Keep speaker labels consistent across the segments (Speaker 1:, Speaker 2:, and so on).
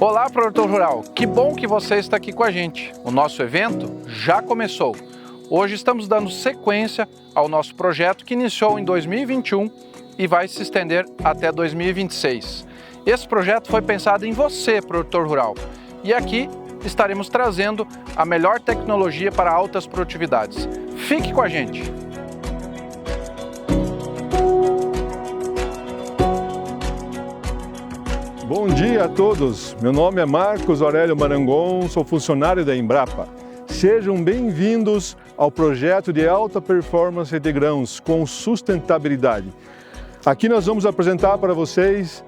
Speaker 1: Olá, produtor rural! Que bom que você está aqui com a gente. O nosso evento já começou. Hoje estamos dando sequência ao nosso projeto que iniciou em 2021 e vai se estender até 2026. Esse projeto foi pensado em você, produtor rural. E aqui estaremos trazendo a melhor tecnologia para altas produtividades. Fique com a gente!
Speaker 2: Bom dia a todos, meu nome é Marcos Aurélio Marangon, sou funcionário da Embrapa. Sejam bem-vindos ao projeto de alta performance de grãos com sustentabilidade. Aqui nós vamos apresentar para vocês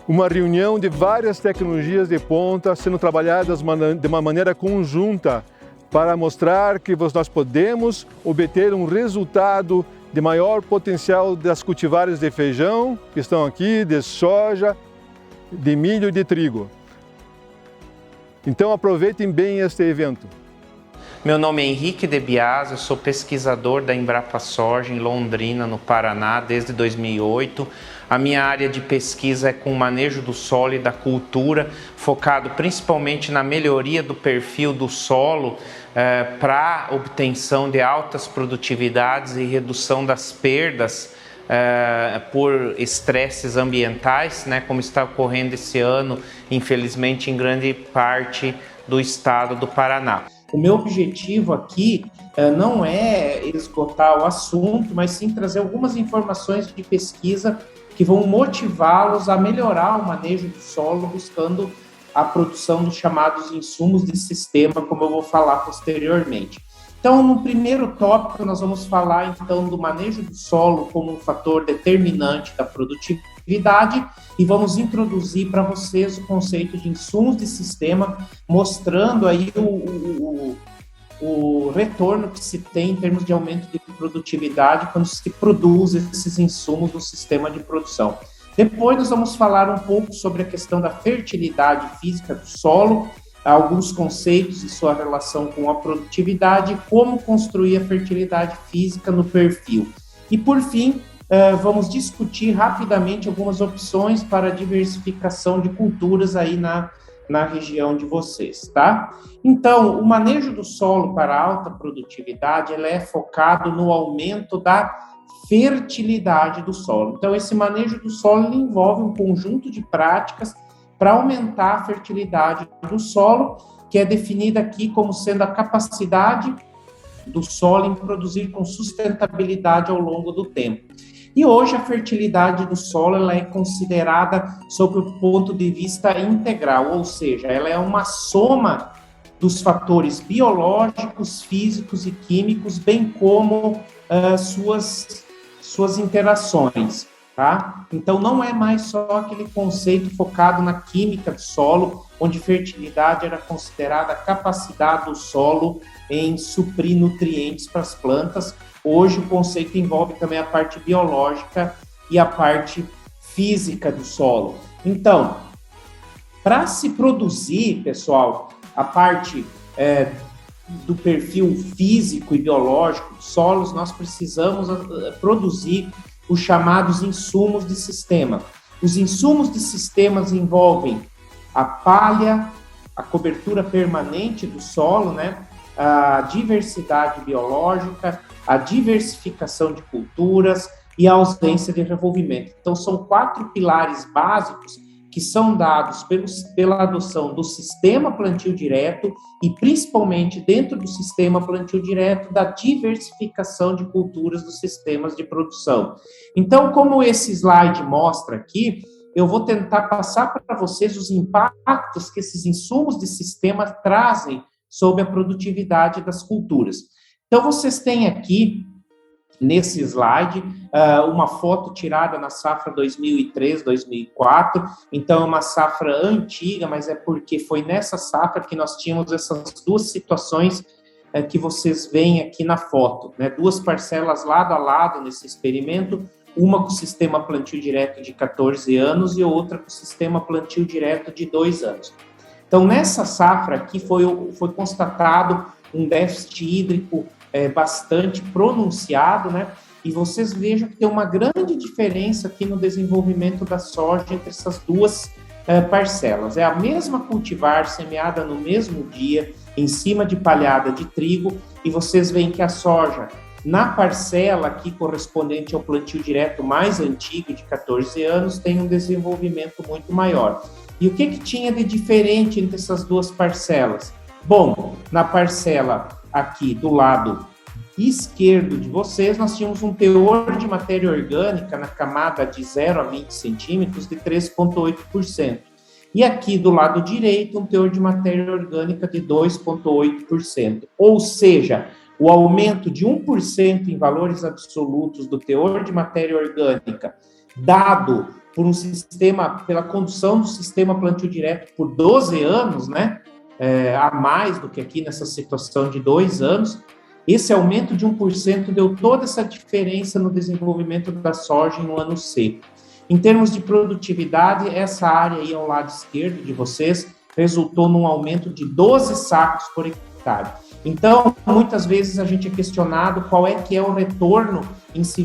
Speaker 2: uma reunião de várias tecnologias de ponta sendo trabalhadas de uma maneira conjunta para mostrar que nós podemos obter um resultado de maior potencial das cultivares de feijão, que estão aqui, de soja, de milho e de trigo. Então aproveitem bem este evento.
Speaker 3: Meu nome é Henrique De Biasi, eu sou pesquisador da Embrapa Soja em Londrina, no Paraná, desde 2008. A minha área de pesquisa é com o manejo do solo e da cultura, focado principalmente na melhoria do perfil do solo para obtenção de altas produtividades e redução das perdas por estresses ambientais, né, como está ocorrendo esse ano, infelizmente, em grande parte do estado do Paraná. O meu objetivo aqui não é esgotar o assunto, mas sim trazer algumas informações de pesquisa que vão motivá-los a melhorar o manejo do solo, buscando a produção dos chamados insumos de sistema, como eu vou falar posteriormente. Então, no primeiro tópico, nós vamos falar, então, do manejo do solo como um fator determinante da produtividade e vamos introduzir para vocês o conceito de insumos de sistema, mostrando aí o retorno que se tem em termos de aumento de produtividade quando se produz esses insumos do sistema de produção. Depois, nós vamos falar um pouco sobre a questão da fertilidade física do solo, alguns conceitos e sua relação com a produtividade, como construir a fertilidade física no perfil. E, por fim, vamos discutir rapidamente algumas opções para a diversificação de culturas aí na região de vocês, tá? Então, o manejo do solo para alta produtividade, ele é focado no aumento da fertilidade do solo. Então, esse manejo do solo envolve um conjunto de práticas para aumentar a fertilidade do solo, que é definida aqui como sendo a capacidade do solo em produzir com sustentabilidade ao longo do tempo. E hoje a fertilidade do solo ela é considerada sob o ponto de vista integral, ou seja, ela é uma soma dos fatores biológicos, físicos e químicos, bem como suas interações. Tá? Então, não é mais só aquele conceito focado na química do solo, onde fertilidade era considerada a capacidade do solo em suprir nutrientes para as plantas. Hoje, o conceito envolve também a parte biológica e a parte física do solo. Então, para se produzir, pessoal, a parte do perfil físico e biológico dos solos, nós precisamos produzir os chamados insumos de sistema. Os insumos de sistemas envolvem a palha, a cobertura permanente do solo, né? A diversidade biológica, a diversificação de culturas e a ausência de revolvimento. Então, são 4 pilares básicos que são dados pela adoção do sistema plantio direto e, principalmente, dentro do sistema plantio direto, da diversificação de culturas dos sistemas de produção. Então, como esse slide mostra aqui, eu vou tentar passar para vocês os impactos que esses insumos de sistema trazem sobre a produtividade das culturas. Então, vocês têm aqui, nesse slide, uma foto tirada na safra 2003, 2004. Então, é uma safra antiga, mas é porque foi nessa safra que nós tínhamos essas duas situações que vocês veem aqui na foto, né? 2 parcelas lado a lado nesse experimento, uma com o sistema plantio direto de 14 anos e outra com o sistema plantio direto de 2 anos. Então, nessa safra aqui foi constatado um déficit hídrico bastante pronunciado, né? E vocês vejam que tem uma grande diferença aqui no desenvolvimento da soja entre essas duas parcelas. É a mesma cultivar, semeada no mesmo dia, em cima de palhada de trigo, e vocês veem que a soja, na parcela aqui correspondente ao plantio direto mais antigo, de 14 anos, tem um desenvolvimento muito maior. E o que tinha de diferente entre essas duas parcelas? Bom, na parcela aqui do lado esquerdo de vocês, nós tínhamos um teor de matéria orgânica na camada de 0 a 20 centímetros de 3,8%. E aqui do lado direito, um teor de matéria orgânica de 2,8%. Ou seja, o aumento de 1% em valores absolutos do teor de matéria orgânica, dado por um sistema, pela condução do sistema plantio direto por 12 anos, né? A mais do que aqui nessa situação de 2 anos, esse aumento de 1% deu toda essa diferença no desenvolvimento da soja em um ano seco. Em termos de produtividade, essa área aí ao lado esquerdo de vocês resultou num aumento de 12 sacos por hectare. Então, muitas vezes a gente é questionado qual é que é o retorno em se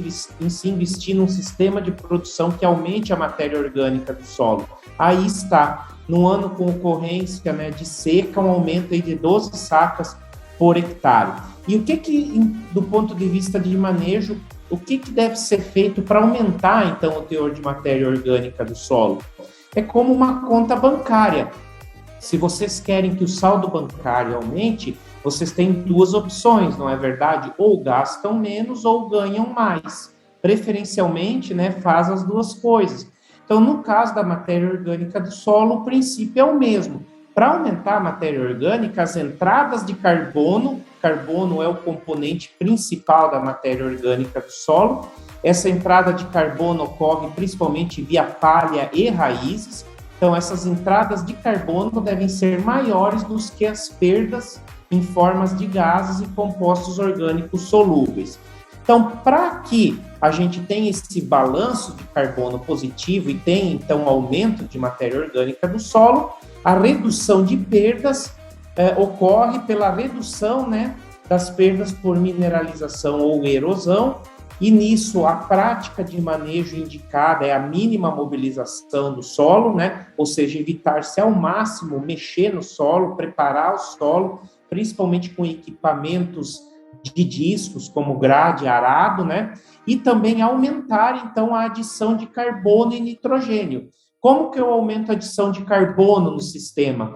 Speaker 3: investir num sistema de produção que aumente a matéria orgânica do solo. Aí está, num ano com ocorrência, né, de seca, um aumento aí de 12 sacas por hectare. E o que do ponto de vista de manejo, o que deve ser feito para aumentar, então, o teor de matéria orgânica do solo? É como uma conta bancária. Se vocês querem que o saldo bancário aumente, vocês têm duas opções, não é verdade? Ou gastam menos ou ganham mais. Preferencialmente, né, faz as duas coisas. Então, no caso da matéria orgânica do solo, o princípio é o mesmo. Para aumentar a matéria orgânica, as entradas de carbono é o componente principal da matéria orgânica do solo. Essa entrada de carbono ocorre principalmente via palha e raízes. Então, essas entradas de carbono devem ser maiores do que as perdas em formas de gases e compostos orgânicos solúveis. Então, para que a gente tenha esse balanço de carbono positivo e tenha, então, aumento de matéria orgânica do solo, a redução de perdas ocorre pela redução, né, das perdas por mineralização ou erosão, e nisso a prática de manejo indicada é a mínima mobilização do solo, né, ou seja, evitar-se ao máximo mexer no solo, preparar o solo, principalmente com equipamentos de discos, como grade, arado, né, e também aumentar, então, a adição de carbono e nitrogênio. Como que eu aumento a adição de carbono no sistema?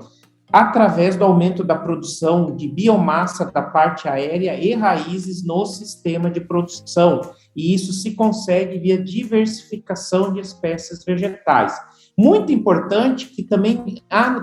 Speaker 3: Através do aumento da produção de biomassa da parte aérea e raízes no sistema de produção. E isso se consegue via diversificação de espécies vegetais. Muito importante que também,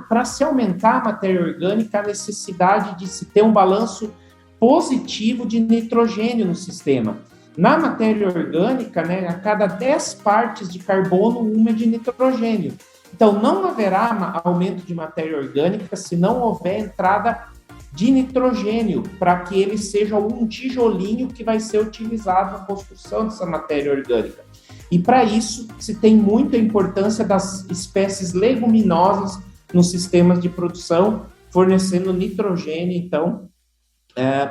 Speaker 3: para se aumentar a matéria orgânica, a necessidade de se ter um balanço positivo de nitrogênio no sistema. Na matéria orgânica, né, a cada 10 partes de carbono, uma é de nitrogênio. Então, não haverá aumento de matéria orgânica se não houver entrada de nitrogênio, para que ele seja um tijolinho que vai ser utilizado na construção dessa matéria orgânica. E para isso, se tem muita importância das espécies leguminosas nos sistemas de produção, fornecendo nitrogênio, então,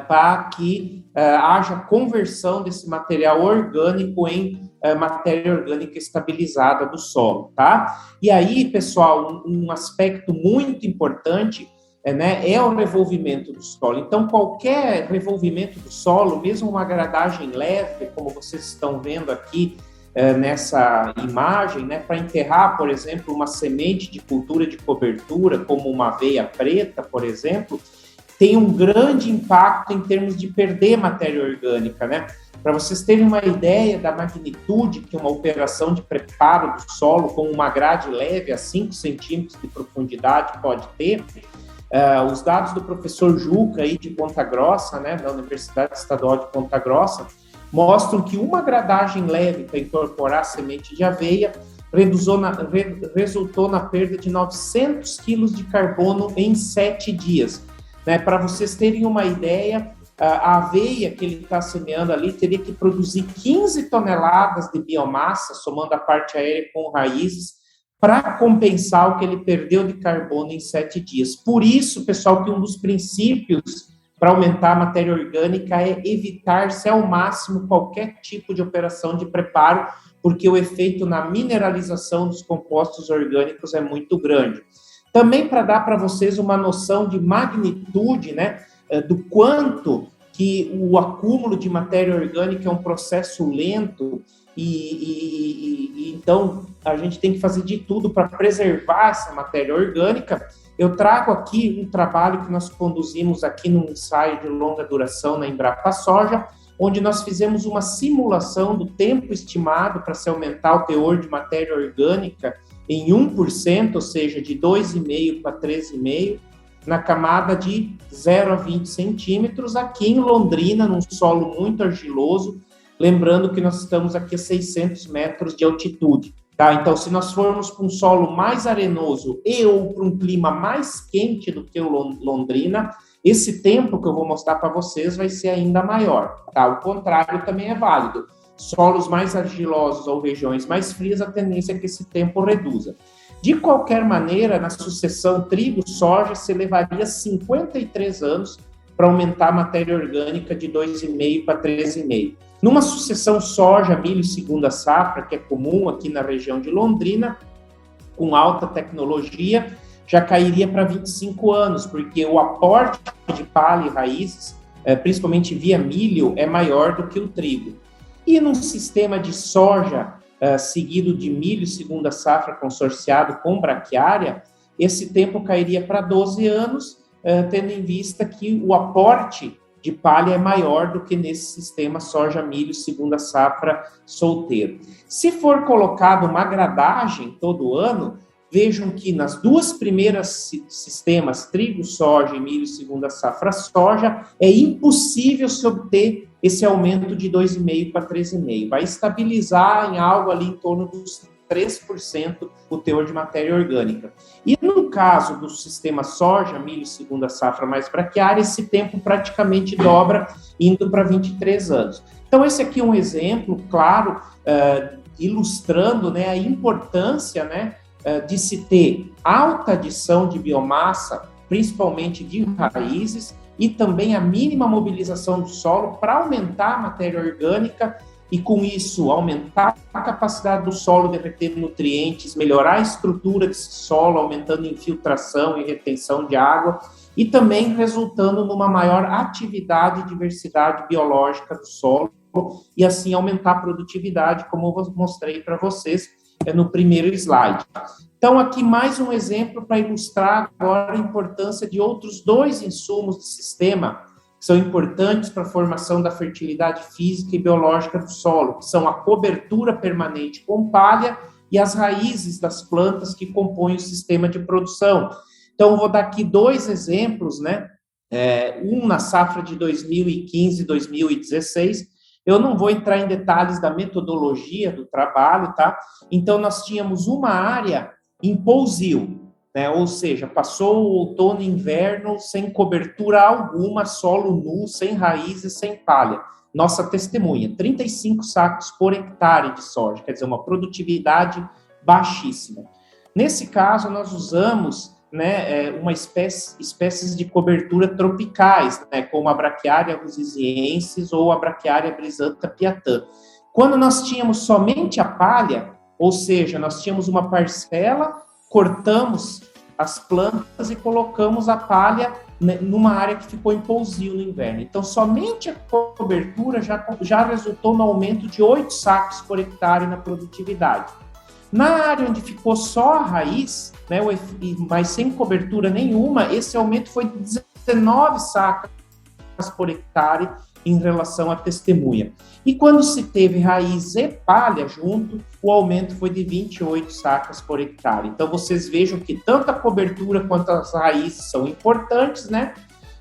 Speaker 3: para que haja conversão desse material orgânico em matéria orgânica estabilizada do solo, tá? E aí, pessoal, um aspecto muito importante é o revolvimento do solo. Então, qualquer revolvimento do solo, mesmo uma gradagem leve, como vocês estão vendo aqui nessa imagem, né, para enterrar, por exemplo, uma semente de cultura de cobertura, como uma aveia preta, por exemplo, tem um grande impacto em termos de perder matéria orgânica, né? Para vocês terem uma ideia da magnitude que uma operação de preparo do solo com uma grade leve a 5 centímetros de profundidade pode ter, os dados do professor Juca aí de Ponta Grossa, né, da Universidade Estadual de Ponta Grossa, mostram que uma gradagem leve para incorporar semente de aveia resultou na perda de 900 quilos de carbono em 7 dias. Né, para vocês terem uma ideia, a aveia que ele está semeando ali teria que produzir 15 toneladas de biomassa, somando a parte aérea com raízes, para compensar o que ele perdeu de carbono em 7 dias. Por isso, pessoal, que um dos princípios para aumentar a matéria orgânica é evitar-se ao máximo qualquer tipo de operação de preparo, porque o efeito na mineralização dos compostos orgânicos é muito grande. Também para dar para vocês uma noção de magnitude, né, do quanto que o acúmulo de matéria orgânica é um processo lento e então a gente tem que fazer de tudo para preservar essa matéria orgânica. Eu trago aqui um trabalho que nós conduzimos aqui num ensaio de longa duração na Embrapa Soja, onde nós fizemos uma simulação do tempo estimado para se aumentar o teor de matéria orgânica em 1%, ou seja, de 2,5 para 3,5%, na camada de 0 a 20 centímetros, aqui em Londrina, num solo muito argiloso, lembrando que nós estamos aqui a 600 metros de altitude. Tá? Então, se nós formos para um solo mais arenoso ou para um clima mais quente do que o Londrina, esse tempo que eu vou mostrar para vocês vai ser ainda maior. Tá? O contrário também é válido. Solos mais argilosos ou regiões mais frias, a tendência é que esse tempo reduza. De qualquer maneira, na sucessão trigo-soja, se levaria 53 anos para aumentar a matéria orgânica de 2,5 para 3,5. Numa sucessão soja, milho segunda safra, que é comum aqui na região de Londrina, com alta tecnologia, já cairia para 25 anos, porque o aporte de palha e raízes, principalmente via milho, é maior do que o trigo. E num sistema de soja seguido de milho segunda safra consorciado com braquiária, esse tempo cairia para 12 anos, tendo em vista que o aporte de palha é maior do que nesse sistema soja-milho segunda safra solteiro. Se for colocado uma gradagem todo ano, vejam que nas duas primeiras sistemas, trigo, soja e milho segunda safra soja, é impossível se obter esse aumento de 2,5 para 3,5. Vai estabilizar em algo ali em torno dos 3% o teor de matéria orgânica. E no caso do sistema soja, milho segunda safra mais braquiária, esse tempo praticamente dobra, indo para 23 anos. Então, esse aqui é um exemplo, claro, ilustrando, né, a importância, né, de se ter alta adição de biomassa, principalmente de raízes, e também a mínima mobilização do solo para aumentar a matéria orgânica e, com isso, aumentar a capacidade do solo de reter nutrientes, melhorar a estrutura desse solo, aumentando infiltração e retenção de água, e também resultando numa maior atividade e diversidade biológica do solo, e assim aumentar a produtividade, como eu mostrei para vocês no primeiro slide. Então, aqui mais um exemplo para ilustrar agora a importância de outros dois insumos do sistema, que são importantes para a formação da fertilidade física e biológica do solo, que são a cobertura permanente com palha e as raízes das plantas que compõem o sistema de produção. Então, eu vou dar aqui dois exemplos, né? Um na safra de 2015 e 2016. Eu não vou entrar em detalhes da metodologia do trabalho, tá? Então, nós tínhamos uma área em pousio, né? Ou seja, passou o outono e inverno sem cobertura alguma, solo nu, sem raízes, sem palha. Nossa testemunha, 35 sacos por hectare de soja, quer dizer, uma produtividade baixíssima. Nesse caso, nós usamos, né, espécies de cobertura tropicais, né, como a Braquiária rusiziensis ou a Braquiária brisanta piatã. Quando nós tínhamos somente a palha, ou seja, nós tínhamos uma parcela, cortamos as plantas e colocamos a palha numa área que ficou em pousio no inverno. Então, somente a cobertura já resultou no aumento de 8 sacos por hectare na produtividade. Na área onde ficou só a raiz, né, mas sem cobertura nenhuma, esse aumento foi de 19 sacas por hectare em relação à testemunha. E quando se teve raiz e palha junto, o aumento foi de 28 sacas por hectare. Então, vocês vejam que tanto a cobertura quanto as raízes são importantes, né?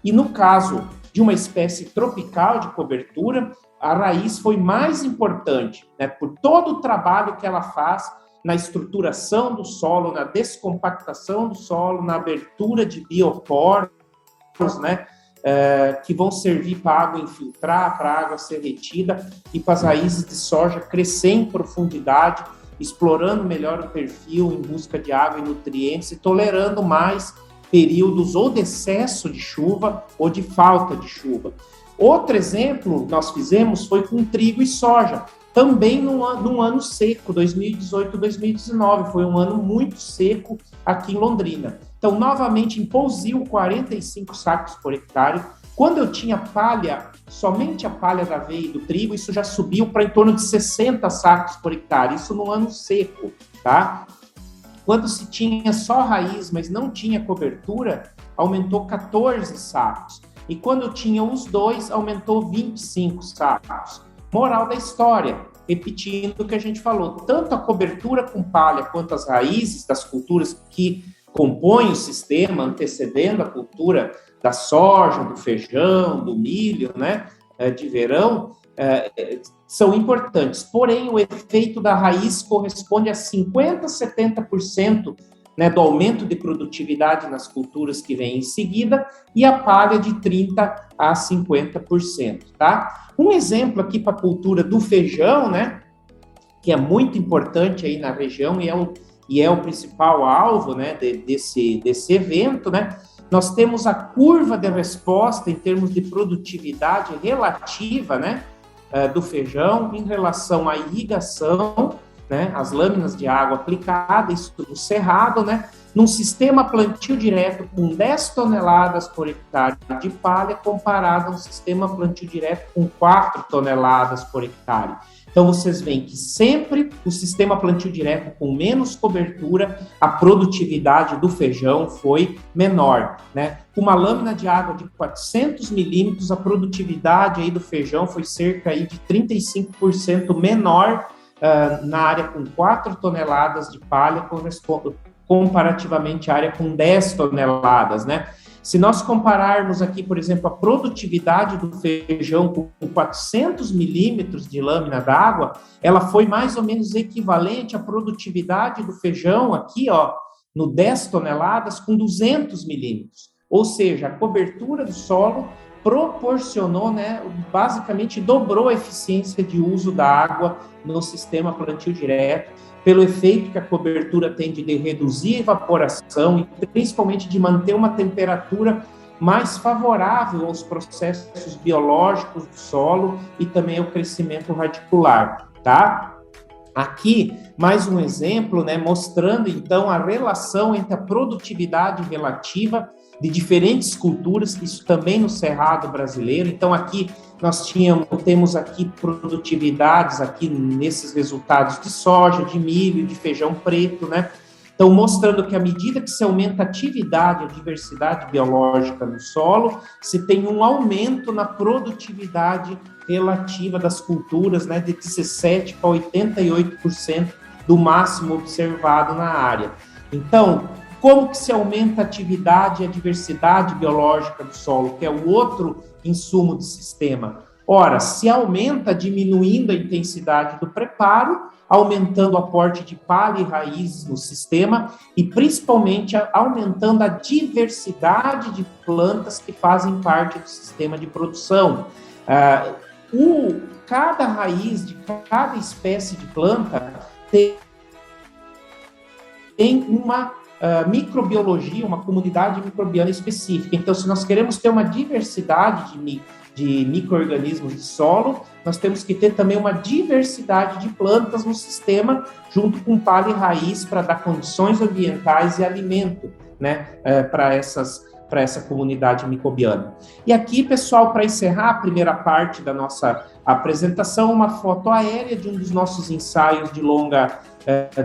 Speaker 3: E no caso de uma espécie tropical de cobertura, a raiz foi mais importante, né? Por todo o trabalho que ela faz na estruturação do solo, na descompactação do solo, na abertura de bioporos, né? Que vão servir para a água infiltrar, para a água ser retida e para as raízes de soja crescer em profundidade, explorando melhor o perfil em busca de água e nutrientes e tolerando mais períodos ou de excesso de chuva ou de falta de chuva. Outro exemplo nós fizemos foi com trigo e soja, também num ano seco, 2018-2019, foi um ano muito seco aqui em Londrina. Então, novamente, em Pousio, 45 sacos por hectare. Quando eu tinha palha, somente a palha da aveia e do trigo, isso já subiu para em torno de 60 sacos por hectare, isso no ano seco, tá? Quando se tinha só raiz, mas não tinha cobertura, aumentou 14 sacos. E quando tinha os dois, aumentou 25 sacos. Moral da história, repetindo o que a gente falou, tanto a cobertura com palha quanto as raízes das culturas que compõem o sistema, antecedendo a cultura da soja, do feijão, do milho, né, de verão, são importantes. Porém, o efeito da raiz corresponde a 50% a 70%, né, do aumento de produtividade nas culturas que vem em seguida, e a palha de 30% a 50%, tá? Um exemplo aqui para a cultura do feijão, né, que é muito importante aí na região e é o principal alvo, né, desse evento, né? Nós temos a curva de resposta em termos de produtividade relativa, né, do feijão em relação à irrigação, né, as lâminas de água aplicadas, isso no cerrado, né, num sistema plantio direto com 10 toneladas por hectare de palha, comparado a um sistema plantio direto com 4 toneladas por hectare. Então, vocês veem que sempre o sistema plantio direto com menos cobertura, a produtividade do feijão foi menor, né? Com uma lâmina de água de 400 milímetros, a produtividade aí do feijão foi cerca aí de 35% menor na área com 4 toneladas de palha, comparativamente à área com 10 toneladas, né? Se nós compararmos aqui, por exemplo, a produtividade do feijão com 400 milímetros de lâmina d'água, ela foi mais ou menos equivalente à produtividade do feijão aqui, ó, no 10 toneladas com 200 milímetros. Ou seja, a cobertura do solo proporcionou, né, basicamente dobrou a eficiência de uso da água no sistema plantio direto, pelo efeito que a cobertura tem de reduzir a evaporação e principalmente de manter uma temperatura mais favorável aos processos biológicos do solo e também ao crescimento radicular, tá? Aqui, mais um exemplo, né, mostrando, então, a relação entre a produtividade relativa de diferentes culturas, isso também no Cerrado brasileiro. Então, aqui nós temos aqui produtividades aqui nesses resultados de soja, de milho, de feijão preto, né? Então, mostrando que à medida que se aumenta a atividade, a diversidade biológica no solo, se tem um aumento na produtividade relativa das culturas, né, de 17% para 88% do máximo observado na área. Então, como que se aumenta a atividade e a diversidade biológica do solo, que é o outro insumo do sistema? Ora, se aumenta diminuindo a intensidade do preparo, aumentando o aporte de palha e raízes no sistema e principalmente aumentando a diversidade de plantas que fazem parte do sistema de produção. Cada raiz de cada espécie de planta tem uma microbiologia, uma comunidade microbiana específica. Então, se nós queremos ter uma diversidade de micro-organismos de solo, nós temos que ter também uma diversidade de plantas no sistema, junto com palha e raiz, para dar condições ambientais e alimento, né, para essa comunidade microbiana. E aqui, pessoal, para encerrar a primeira parte da nossa apresentação, uma foto aérea de um dos nossos ensaios de longa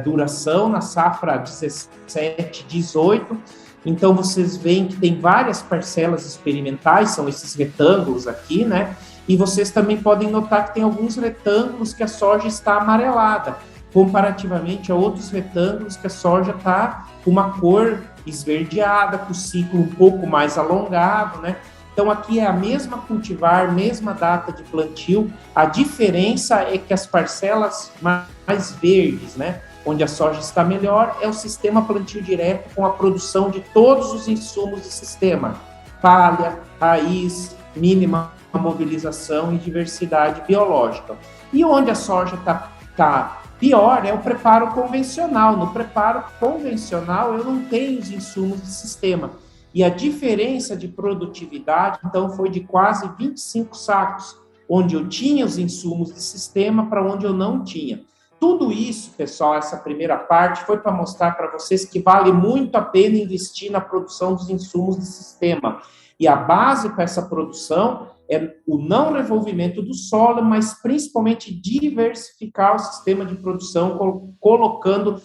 Speaker 3: duração, na safra 17-18. Então, vocês veem que tem várias parcelas experimentais, são esses retângulos aqui, né? E vocês também podem notar que tem alguns retângulos que a soja está amarelada, comparativamente a outros retângulos que a soja está com uma cor esverdeada, com o ciclo um pouco mais alongado, né? Então, aqui é a mesma cultivar, mesma data de plantio, a diferença é que as parcelas mais verdes, né, onde a soja está melhor, é o sistema plantio direto com a produção de todos os insumos do sistema, palha, raiz, mínima mobilização e diversidade biológica. E onde a soja está pior é o preparo convencional. No preparo convencional, eu não tenho os insumos do sistema. E a diferença de produtividade, então, foi de quase 25 sacos, onde eu tinha os insumos de sistema para onde eu não tinha. Tudo isso, pessoal, essa primeira parte, foi para mostrar para vocês que vale muito a pena investir na produção dos insumos de sistema. E a base para essa produção é o não revolvimento do solo, mas principalmente diversificar o sistema de produção, colocando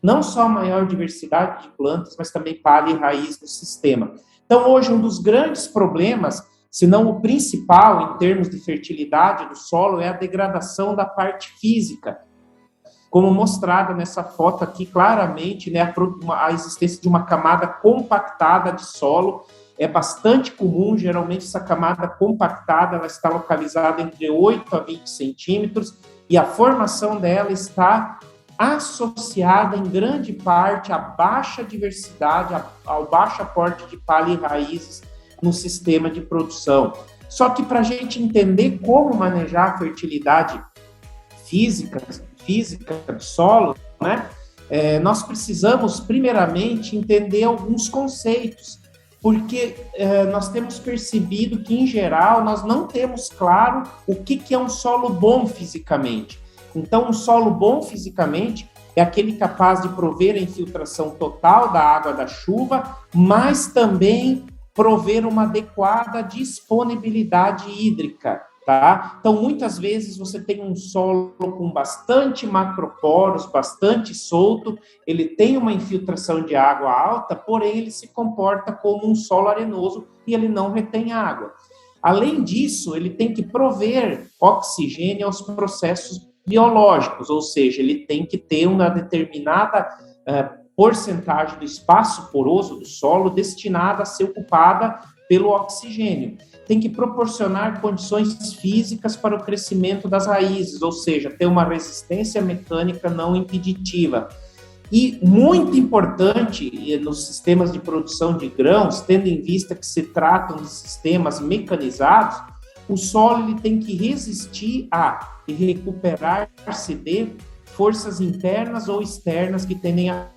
Speaker 3: não só maior diversidade de plantas, mas também palha e raiz no sistema. Então, hoje, um dos grandes problemas, se não o principal em termos de fertilidade do solo, é a degradação da parte física, como mostrada nessa foto aqui claramente, né, a existência de uma camada compactada de solo é bastante comum. Geralmente essa camada compactada ela está localizada entre 8 a 20 centímetros e a formação dela está associada em grande parte à baixa diversidade, ao baixo aporte de palha e raízes no sistema de produção. Só que para a gente entender como manejar a fertilidade física do solo, né, nós precisamos primeiramente entender alguns conceitos, porque nós temos percebido que, em geral, nós não temos claro o que é um solo bom fisicamente. Então, um solo bom fisicamente é aquele capaz de prover a infiltração total da água da chuva, mas também prover uma adequada disponibilidade hídrica, tá? Então, muitas vezes você tem um solo com bastante macroporos, bastante solto, ele tem uma infiltração de água alta, porém ele se comporta como um solo arenoso e ele não retém água. Além disso, ele tem que prover oxigênio aos processos biológicos, ou seja, ele tem que ter uma determinada porcentagem do espaço poroso do solo destinada a ser ocupada pelo oxigênio. Tem que proporcionar condições físicas para o crescimento das raízes, ou seja, ter uma resistência mecânica não impeditiva. E muito importante nos sistemas de produção de grãos, tendo em vista que se tratam de sistemas mecanizados, o solo ele tem que resistir a e recuperar-se de forças internas ou externas que tendem a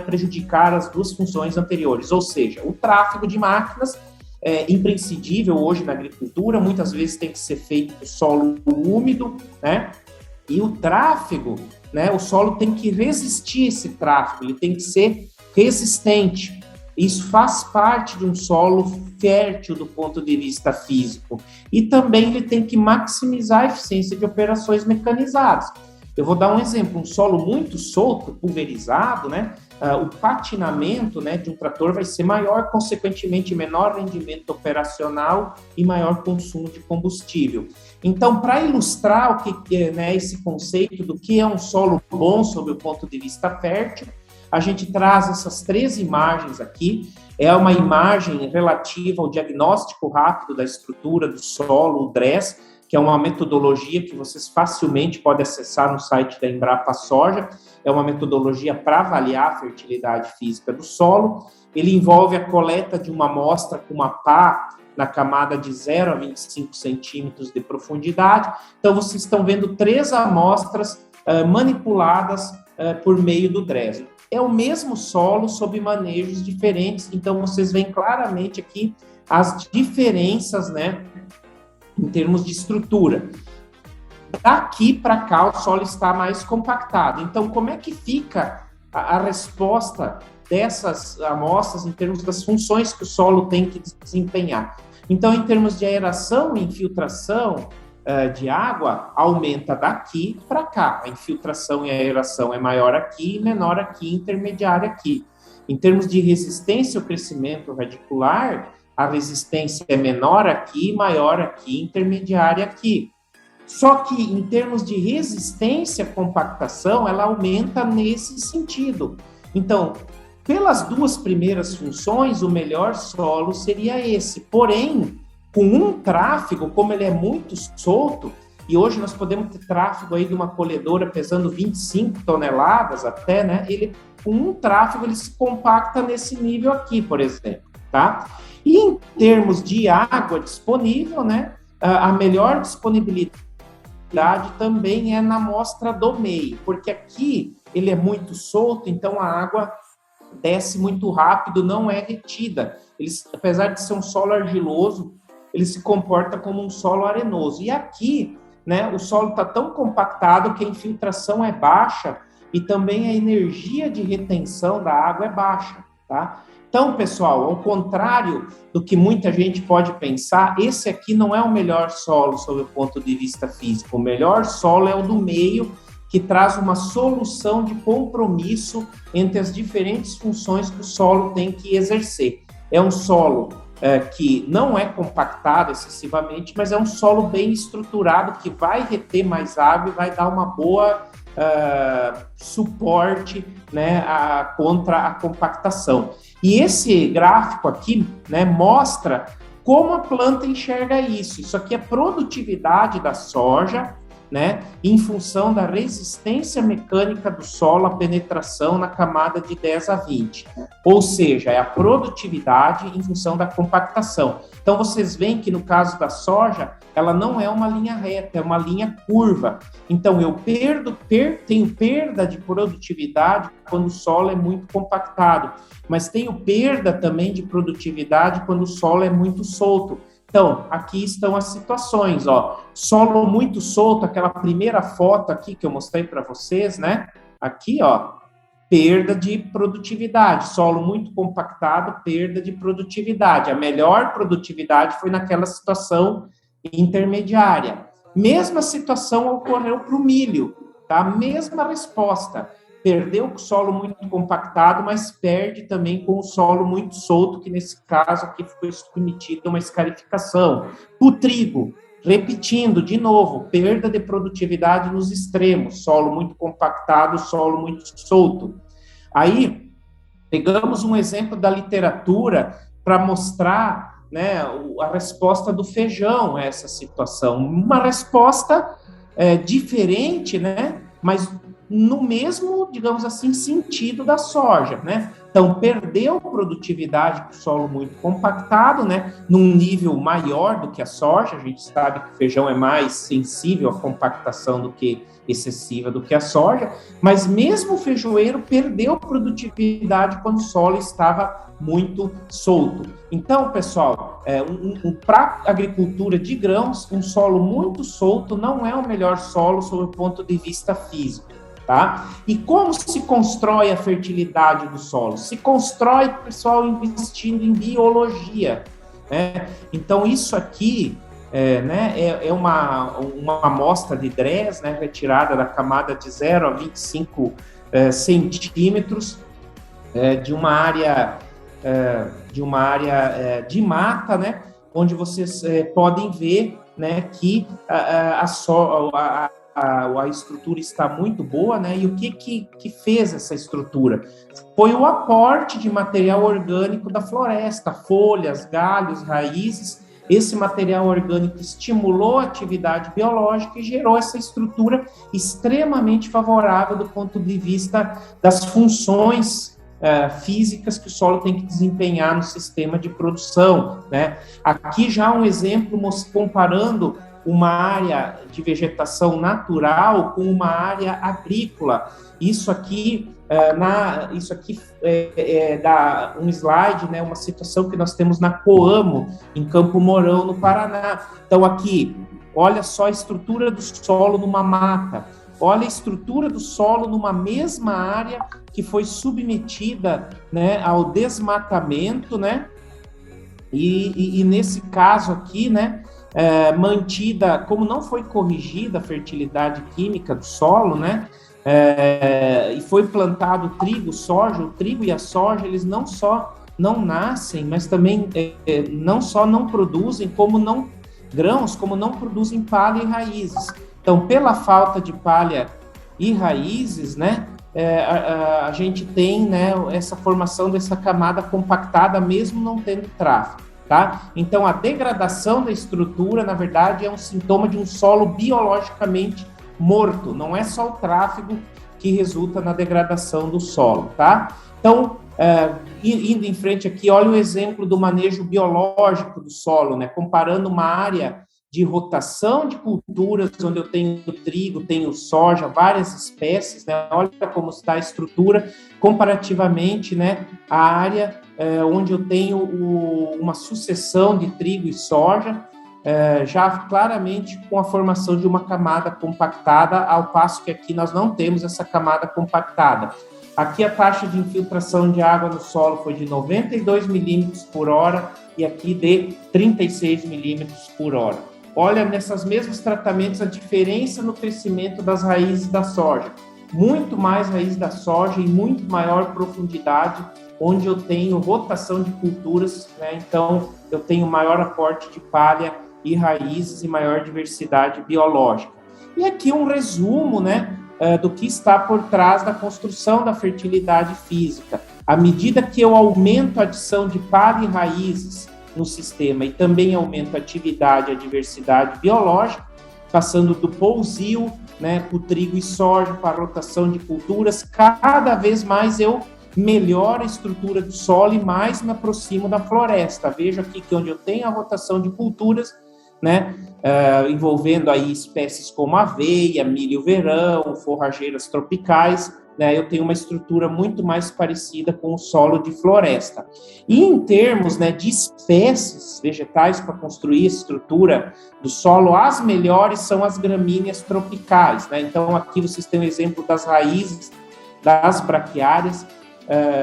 Speaker 3: prejudicar as duas funções anteriores, ou seja, o tráfego de máquinas é imprescindível hoje na agricultura, muitas vezes tem que ser feito no solo úmido, né? E o tráfego, né? O solo tem que resistir esse tráfego, ele tem que ser resistente. Isso faz parte de um solo fértil do ponto de vista físico. E também ele tem que maximizar a eficiência de operações mecanizadas. Eu vou dar um exemplo, um solo muito solto, pulverizado, né? O patinamento, né, de um trator vai ser maior, consequentemente menor rendimento operacional e maior consumo de combustível. Então, para ilustrar o que é, né, esse conceito do que é um solo bom sob o ponto de vista fértil, a gente traz essas 3 imagens aqui. É uma imagem relativa ao diagnóstico rápido da estrutura do solo, o DRESS, que é uma metodologia que vocês facilmente podem acessar no site da Embrapa Soja. É uma metodologia para avaliar a fertilidade física do solo. Ele envolve a coleta de uma amostra com uma pá na camada de 0 a 25 centímetros de profundidade. Então, vocês estão vendo 3 amostras manipuladas por meio do DRESS. É o mesmo solo sob manejos diferentes, então vocês veem claramente aqui as diferenças, né, em termos de estrutura. Daqui para cá o solo está mais compactado. Então, como é que fica a resposta dessas amostras em termos das funções que o solo tem que desempenhar? Então, em termos de aeração e infiltração de água, aumenta daqui para cá. A infiltração e a aeração é maior aqui, menor aqui, intermediária aqui. Em termos de resistência ao crescimento radicular, a resistência é menor aqui, maior aqui, intermediária aqui. Só que, em termos de resistência à compactação, ela aumenta nesse sentido. Então, pelas 2 primeiras funções, o melhor solo seria esse. Porém, com um tráfego, como ele é muito solto, e hoje nós podemos ter tráfego aí de uma colhedora pesando 25 toneladas até, né? Ele, com um tráfego, ele se compacta nesse nível aqui, por exemplo, tá? E em termos de água disponível, né? A melhor disponibilidade também é na amostra do meio, porque aqui ele é muito solto, então a água desce muito rápido, não é retida. Eles, apesar de ser um solo argiloso, ele se comporta como um solo arenoso. E aqui, né, o solo está tão compactado que a infiltração é baixa e também a energia de retenção da água é baixa, tá? Então, pessoal, ao contrário do que muita gente pode pensar, esse aqui não é o melhor solo sob o ponto de vista físico. O melhor solo é o do meio, que traz uma solução de compromisso entre as diferentes funções que o solo tem que exercer. É um solo que não é compactado excessivamente, mas é um solo bem estruturado, que vai reter mais água e vai dar uma boa suporte, né, contra a compactação. E esse gráfico aqui, né, mostra como a planta enxerga isso. Isso aqui é produtividade da soja, né, em função da resistência mecânica do solo à penetração na camada de 10 a 20. Ou seja, é a produtividade em função da compactação. Então, vocês veem que no caso da soja, ela não é uma linha reta, é uma linha curva. Então, eu tenho perda de produtividade quando o solo é muito compactado, mas tenho perda também de produtividade quando o solo é muito solto. Então, aqui estão as situações, ó. Solo muito solto, aquela primeira foto aqui que eu mostrei para vocês, né? Aqui, ó, perda de produtividade. Solo muito compactado, perda de produtividade. A melhor produtividade foi naquela situação intermediária. Mesma situação ocorreu para o milho, tá? Mesma resposta. Perdeu com o solo muito compactado, mas perde também com o solo muito solto, que nesse caso aqui foi submetido a uma escarificação. O trigo, repetindo de novo, perda de produtividade nos extremos, solo muito compactado, solo muito solto. Aí, pegamos um exemplo da literatura para mostrar, né, a resposta do feijão a essa situação. Uma resposta diferente, né, mas no mesmo, digamos assim, sentido da soja, né? Então, perdeu produtividade com o solo muito compactado, né? Num nível maior do que a soja. A gente sabe que o feijão é mais sensível à compactação do que excessiva do que a soja, mas mesmo o feijoeiro perdeu produtividade quando o solo estava muito solto. Então, pessoal, para agricultura de grãos, um solo muito solto não é o melhor solo sob o ponto de vista físico. Tá? E como se constrói a fertilidade do solo? Se constrói, pessoal, investindo em biologia, né? Então, isso aqui é uma amostra de DRES, né, retirada da camada de 0 a 25 centímetros de uma área de mata, né, onde vocês podem ver, né, que a estrutura está muito boa, né? E o que fez essa estrutura? Foi o aporte de material orgânico da floresta, folhas, galhos, raízes. Esse material orgânico estimulou a atividade biológica e gerou essa estrutura extremamente favorável do ponto de vista das funções físicas que o solo tem que desempenhar no sistema de produção, né? Aqui já um exemplo comparando uma área de vegetação natural com uma área agrícola. Isso aqui dá um slide, né, uma situação que nós temos na Coamo, em Campo Mourão, no Paraná. Então, aqui, olha só a estrutura do solo numa mata, olha a estrutura do solo numa mesma área que foi submetida, né, ao desmatamento, né, e nesse caso aqui, né, mantida, como não foi corrigida a fertilidade química do solo, né, e foi plantado trigo, soja. O trigo e a soja, eles não só não nascem, mas também não só não produzem, grãos, como não produzem palha e raízes. Então, pela falta de palha e raízes, né, a gente tem, né, essa formação dessa camada compactada, mesmo não tendo tráfego. Tá? Então, a degradação da estrutura, na verdade, é um sintoma de um solo biologicamente morto. Não é só o tráfego que resulta na degradação do solo, tá? Então, indo em frente aqui, olha o exemplo do manejo biológico do solo, né? Comparando uma área de rotação de culturas, onde eu tenho trigo, tenho soja, várias espécies, né? Olha como está a estrutura comparativamente, né, a área onde eu tenho uma sucessão de trigo e soja, já claramente com a formação de uma camada compactada, ao passo que aqui nós não temos essa camada compactada. Aqui a taxa de infiltração de água no solo foi de 92 milímetros por hora e aqui de 36 milímetros por hora. Olha, nesses mesmos tratamentos, a diferença no crescimento das raízes da soja. Muito mais raiz da soja e muito maior profundidade, onde eu tenho rotação de culturas, né? Então eu tenho maior aporte de palha e raízes e maior diversidade biológica. E aqui um resumo, né, do que está por trás da construção da fertilidade física. À medida que eu aumento a adição de palha e raízes no sistema e também aumento a atividade e a diversidade biológica, passando do pousio, né, o trigo e soja para a rotação de culturas, cada vez mais eu melhoro a estrutura do solo e mais me aproximo da floresta. Vejo aqui que onde eu tenho a rotação de culturas, né, envolvendo aí espécies como aveia, milho verão, forrageiras tropicais, né, eu tenho uma estrutura muito mais parecida com o solo de floresta. E em termos, né, de espécies vegetais para construir a estrutura do solo, as melhores são as gramíneas tropicais, né? Então aqui vocês têm o exemplo das raízes das braquiárias.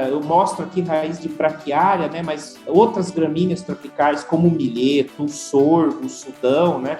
Speaker 3: Eu mostro aqui raiz de braquiária, né, mas outras gramíneas tropicais como o milheto, o sorgo, o sudão, né,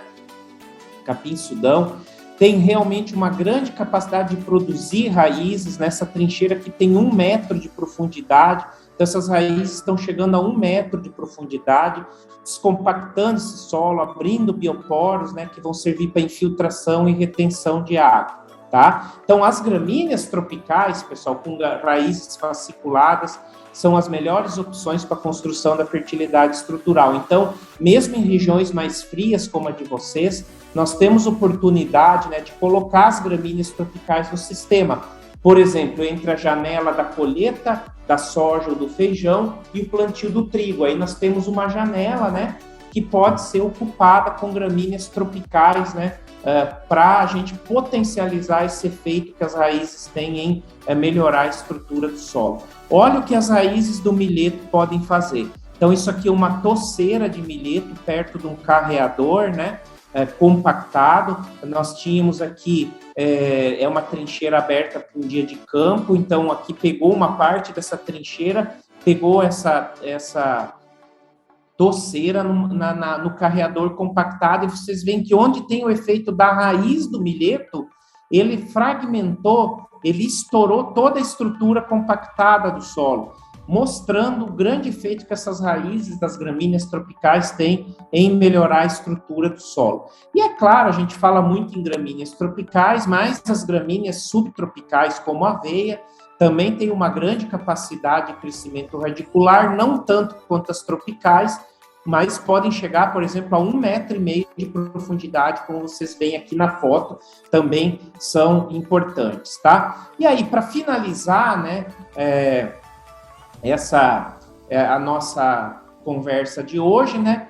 Speaker 3: capim-sudão, tem realmente uma grande capacidade de produzir raízes nessa trincheira que tem 1 metro de profundidade. Então, essas raízes estão chegando a 1 metro de profundidade, descompactando esse solo, abrindo bioporos, né, que vão servir para infiltração e retenção de água. Tá? Então, as gramíneas tropicais, pessoal, com raízes fasciculadas, são as melhores opções para a construção da fertilidade estrutural. Então, mesmo em regiões mais frias como a de vocês, nós temos oportunidade, né, de colocar as gramíneas tropicais no sistema. Por exemplo, entre a janela da colheita da soja ou do feijão e o plantio do trigo. Aí nós temos uma janela, né, que pode ser ocupada com gramíneas tropicais, né, para a gente potencializar esse efeito que as raízes têm em melhorar a estrutura do solo. Olha o que as raízes do milheto podem fazer. Então, isso aqui é uma toceira de milheto perto de um carreador, né, compactado. Nós tínhamos aqui, uma trincheira aberta para um dia de campo, então aqui pegou uma parte dessa trincheira, pegou essa toceira no carreador compactado, e vocês veem que onde tem o efeito da raiz do milheto, ele fragmentou, ele estourou toda a estrutura compactada do solo, mostrando o grande efeito que essas raízes das gramíneas tropicais têm em melhorar a estrutura do solo. E é claro, a gente fala muito em gramíneas tropicais, mas as gramíneas subtropicais, como a aveia, também têm uma grande capacidade de crescimento radicular, não tanto quanto as tropicais, mas podem chegar, por exemplo, a 1,5 metro de profundidade, como vocês veem aqui na foto, também são importantes, tá? E aí, para finalizar, né, essa é a nossa conversa de hoje, né,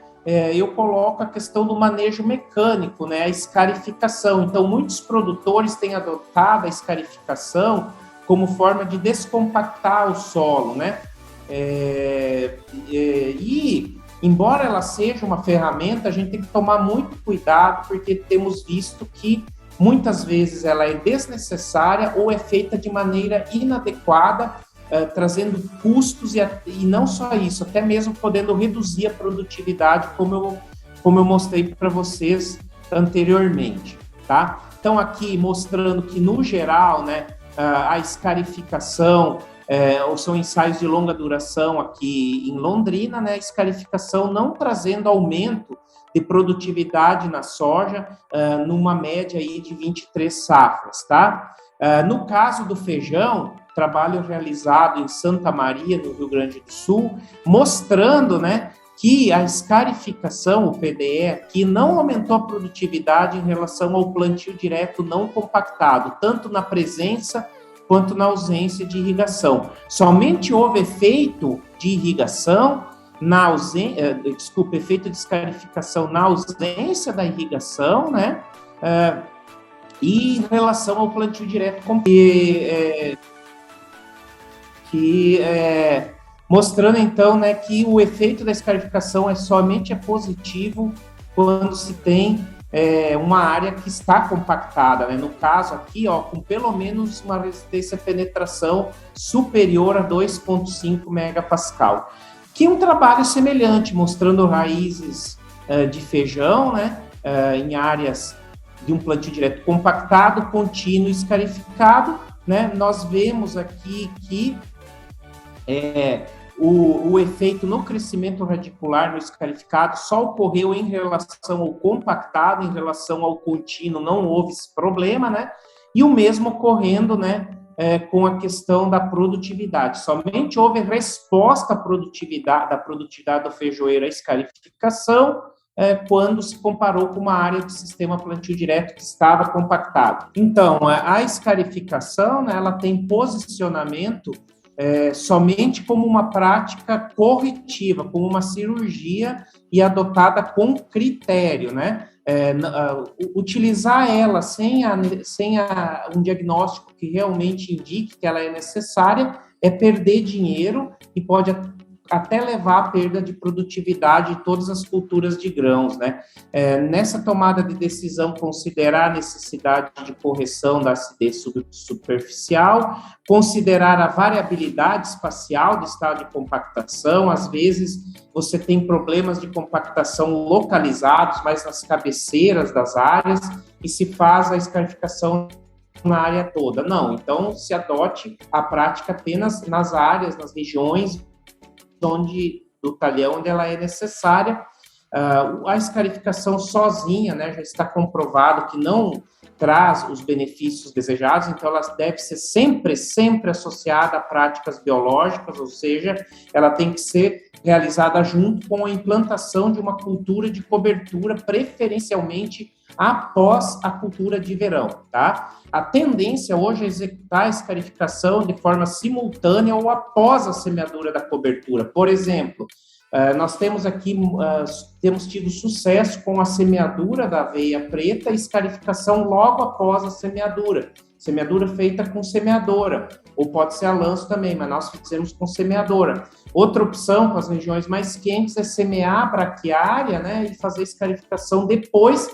Speaker 3: eu coloco a questão do manejo mecânico, né, a escarificação. Então, muitos produtores têm adotado a escarificação como forma de descompactar o solo, né, embora ela seja uma ferramenta, a gente tem que tomar muito cuidado, porque temos visto que muitas vezes ela é desnecessária ou é feita de maneira inadequada, trazendo custos e não só isso, até mesmo podendo reduzir a produtividade, como eu mostrei para vocês anteriormente, tá? Então, aqui mostrando que, no geral, né, a escarificação, são ensaios de longa duração aqui em Londrina, né? Escarificação não trazendo aumento de produtividade na soja, numa média aí de 23 safras, tá? No caso do feijão, trabalho realizado em Santa Maria, no Rio Grande do Sul, mostrando, né, que a escarificação, o PDE aqui, não aumentou a produtividade em relação ao plantio direto não compactado, tanto na presença quanto na ausência de irrigação. Somente houve efeito de irrigação efeito de escarificação na ausência da irrigação, né? E em relação ao plantio direto, mostrando então, né, que o efeito da escarificação somente é positivo quando se tem uma área que está compactada, né? No caso aqui, com pelo menos uma resistência à penetração superior a 2,5 megapascal. Que um trabalho semelhante, mostrando raízes de feijão, né, em áreas de um plantio direto compactado, contínuo e escarificado, né? Nós vemos aqui que o efeito no crescimento radicular no escarificado só ocorreu em relação ao compactado, em relação ao contínuo não houve esse problema, né? E o mesmo ocorrendo, né, com a questão da produtividade. Somente houve resposta da produtividade do feijoeiro à escarificação quando se comparou com uma área de sistema plantio direto que estava compactado. Então, a escarificação, né, ela tem posicionamento somente como uma prática corretiva, como uma cirurgia e adotada com critério, né? Utilizar ela sem um diagnóstico que realmente indique que ela é necessária é perder dinheiro e pode até levar à perda de produtividade de todas as culturas de grãos, né? Nessa tomada de decisão, considerar a necessidade de correção da acidez superficial, considerar a variabilidade espacial do estado de compactação. Às vezes, você tem problemas de compactação localizados, mas nas cabeceiras das áreas, e se faz a escarificação na área toda. Não, então se adote a prática apenas nas áreas, nas regiões do talhão onde ela é necessária. A escarificação sozinha, né, já está comprovado que não traz os benefícios desejados, então ela deve ser sempre associada a práticas biológicas, ou seja, ela tem que ser realizada junto com a implantação de uma cultura de cobertura, preferencialmente após a cultura de verão, tá? A tendência hoje é executar a escarificação de forma simultânea ou após a semeadura da cobertura. Por exemplo, nós temos aqui, temos tido sucesso com a semeadura da aveia preta e escarificação logo após a semeadura feita com semeadora, ou pode ser a lanço também, mas nós fizemos com semeadora. Outra opção para as regiões mais quentes é semear a braquiária, né, e fazer escarificação depois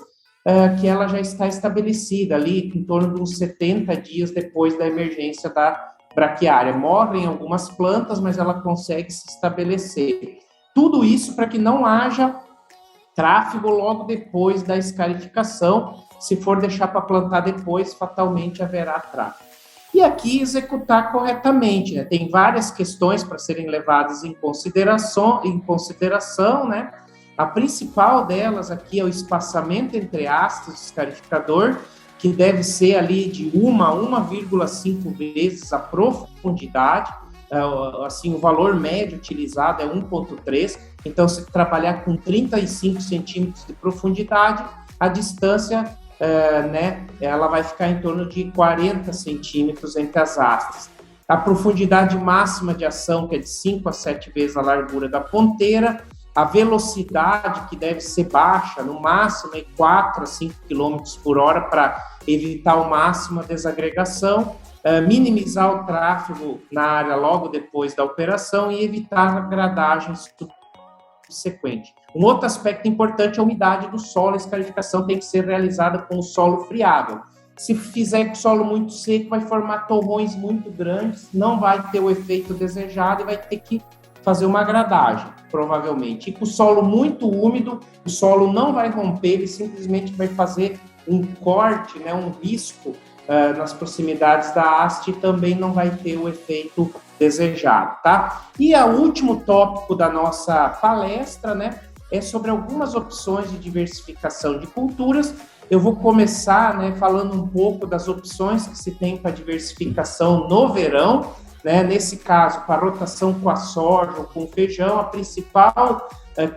Speaker 3: que ela já está estabelecida, ali em torno de uns 70 dias depois da emergência da braquiária. Morrem algumas plantas, mas ela consegue se estabelecer. Tudo isso para que não haja tráfego logo depois da escarificação. Se for deixar para plantar depois, fatalmente haverá tráfego. E aqui executar corretamente, né? Tem várias questões para serem levadas em consideração, né? A principal delas aqui é o espaçamento entre hastes do escarificador, que deve ser ali de 1 a 1,5 vezes a profundidade. Assim, o valor médio utilizado é 1,3. Então, se trabalhar com 35 centímetros de profundidade, a distância, né, ela vai ficar em torno de 40 centímetros entre as hastes. A profundidade máxima de ação, que é de 5 a 7 vezes a largura da ponteira. A velocidade, que deve ser baixa, no máximo 4 a 5 km por hora, para evitar ao máximo a desagregação, minimizar o tráfego na área logo depois da operação e evitar a gradagem subsequente. Um outro aspecto importante é a umidade do solo. A escarificação tem que ser realizada com o solo friável. Se fizer com o solo muito seco, vai formar torrões muito grandes, não vai ter o efeito desejado e vai ter que fazer uma gradagem, provavelmente. E com o solo muito úmido, o solo não vai romper, ele simplesmente vai fazer um corte, né, um risco nas proximidades da haste, e também não vai ter o efeito desejado, tá? E o último tópico da nossa palestra, né, é sobre algumas opções de diversificação de culturas. Eu vou começar, né, falando um pouco das opções que se tem para diversificação no verão. Né? Nesse caso, para rotação com a soja ou com o feijão, a principal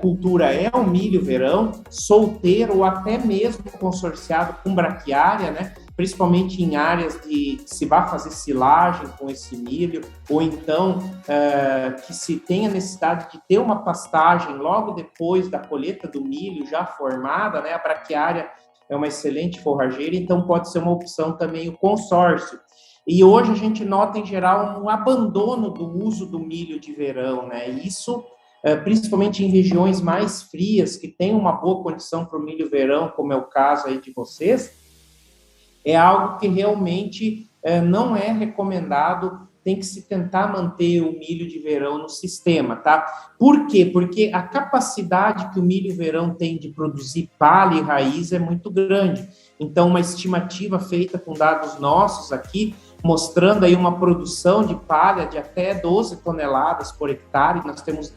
Speaker 3: cultura é o milho verão, solteiro ou até mesmo consorciado com braquiária, né? principalmente em áreas que se vai fazer silagem com esse milho, ou então que se tenha necessidade de ter uma pastagem logo depois da colheita do milho já formada, né? A braquiária é uma excelente forrageira, então pode ser uma opção também o consórcio. E hoje a gente nota, em geral, um abandono do uso do milho de verão, né? Isso, principalmente em regiões mais frias, que tem uma boa condição para o milho verão, como é o caso aí de vocês, é algo que realmente não é recomendado, tem que se tentar manter o milho de verão no sistema, tá? Por quê? Porque a capacidade que o milho verão tem de produzir palha e raiz é muito grande. Então, uma estimativa feita com dados nossos aqui, mostrando aí uma produção de palha de até 12 toneladas por hectare, nós temos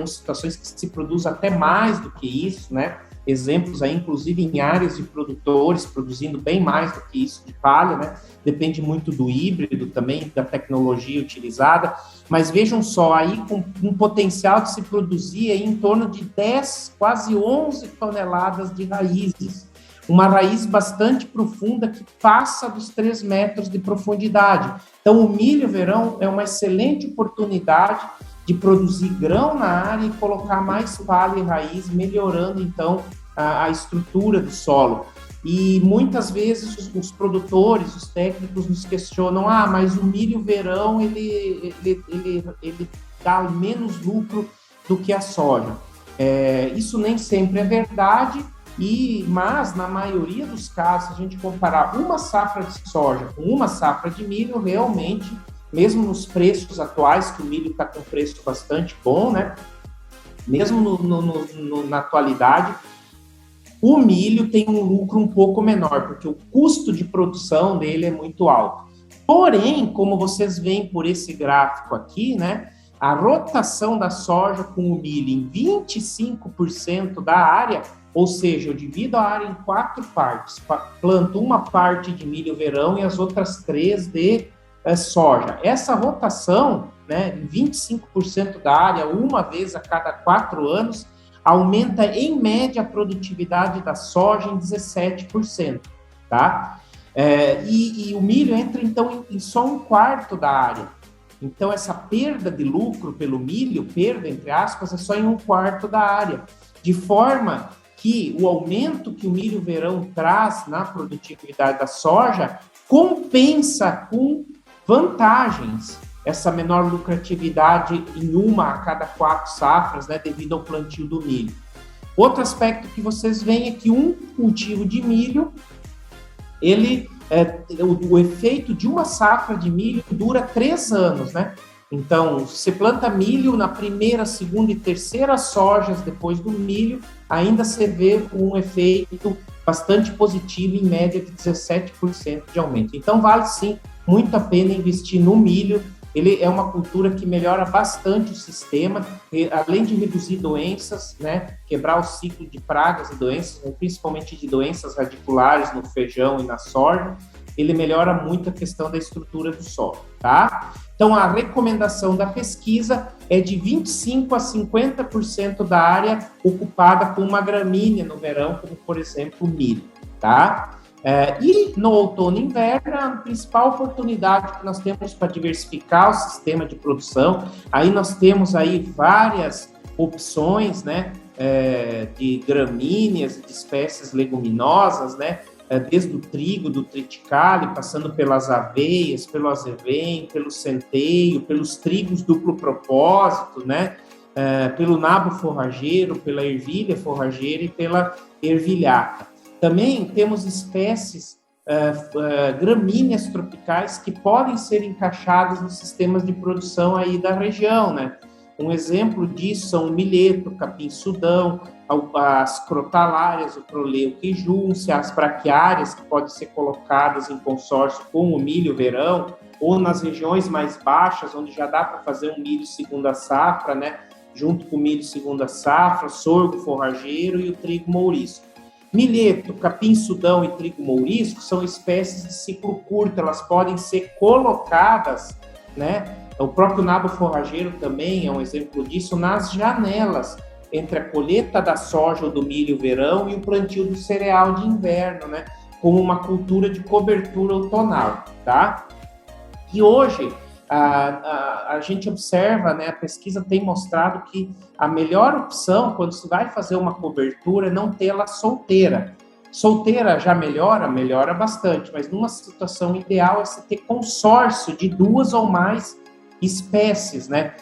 Speaker 3: situações que se produz até mais do que isso, né? Exemplos aí, inclusive, em áreas de produtores, produzindo bem mais do que isso de palha, né? Depende muito do híbrido também, da tecnologia utilizada, mas vejam só, aí com um potencial de se produzir aí em torno de 10, quase 11 toneladas de raízes. Uma raiz bastante profunda que passa dos 3 metros de profundidade. Então, o milho verão é uma excelente oportunidade de produzir grão na área e colocar mais palha e raiz, melhorando, então, a estrutura do solo. E muitas vezes os produtores, os técnicos nos questionam, mas o milho verão, ele dá menos lucro do que a soja. Isso nem sempre é verdade, mas na maioria dos casos, se a gente comparar uma safra de soja com uma safra de milho, realmente, mesmo nos preços atuais, que o milho está com preço bastante bom, né? Mesmo na atualidade, o milho tem um lucro um pouco menor, porque o custo de produção dele é muito alto. Porém, como vocês veem por esse gráfico aqui, né? A rotação da soja com o milho em 25% da área, ou seja, eu divido a área em 4 partes, planto uma parte de milho verão e as outras 3 de soja. Essa rotação, né, em 25% da área, uma vez a cada 4 anos, aumenta em média a produtividade da soja em 17%, tá? E o milho entra, então, em só 1/4 da área. Então, essa perda de lucro pelo milho, perda, entre aspas, é só em 1/4 da área. De forma que o aumento que o milho verão traz na produtividade da soja compensa com vantagens essa menor lucratividade em uma a cada 4 safras, né, devido ao plantio do milho. Outro aspecto que vocês veem é que um cultivo de milho, o efeito de uma safra de milho dura 3 anos, né? Então, você planta milho na primeira, segunda e terceira sojas depois do milho, ainda você vê um efeito bastante positivo, em média de 17% de aumento. Então, vale sim muito a pena investir no milho. Ele é uma cultura que melhora bastante o sistema, além de reduzir doenças, né, quebrar o ciclo de pragas e doenças, principalmente de doenças radiculares no feijão e na soja. Ele melhora muito a questão da estrutura do solo, tá? Então, a recomendação da pesquisa é de 25% a 50% da área ocupada com uma gramínea no verão, como, por exemplo, o milho, tá? E no outono e inverno, a principal oportunidade que nós temos para diversificar o sistema de produção, aí nós temos aí várias opções, né, de gramíneas, de espécies leguminosas, né, desde o trigo, do triticale, passando pelas aveias, pelo azevém, pelo centeio, pelos trigos duplo propósito, né, pelo nabo forrageiro, pela ervilha forrageira e pela ervilhata. Também temos espécies gramíneas tropicais que podem ser encaixadas nos sistemas de produção aí da região, né? Um exemplo disso são o milheto, o capim-sudão, as crotalárias, o proleu, o quijúncia, as braquiárias, que podem ser colocadas em consórcio com o milho verão, ou nas regiões mais baixas, onde já dá para fazer um milho segunda safra, né? Junto com o milho segunda safra, sorgo forrageiro e o trigo mourisco. Milheto, capim-sudão e trigo mourisco são espécies de ciclo curto, elas podem ser colocadas, né? O próprio nabo forrageiro também é um exemplo disso, nas janelas entre a colheita da soja ou do milho verão e o plantio do cereal de inverno, né? como uma cultura de cobertura outonal, tá? E hoje, a gente observa, né, a pesquisa tem mostrado que a melhor opção, quando se vai fazer uma cobertura, é não tê-la solteira. Solteira já melhora bastante, mas numa situação ideal é você ter consórcio de 2 ou mais espécies, né?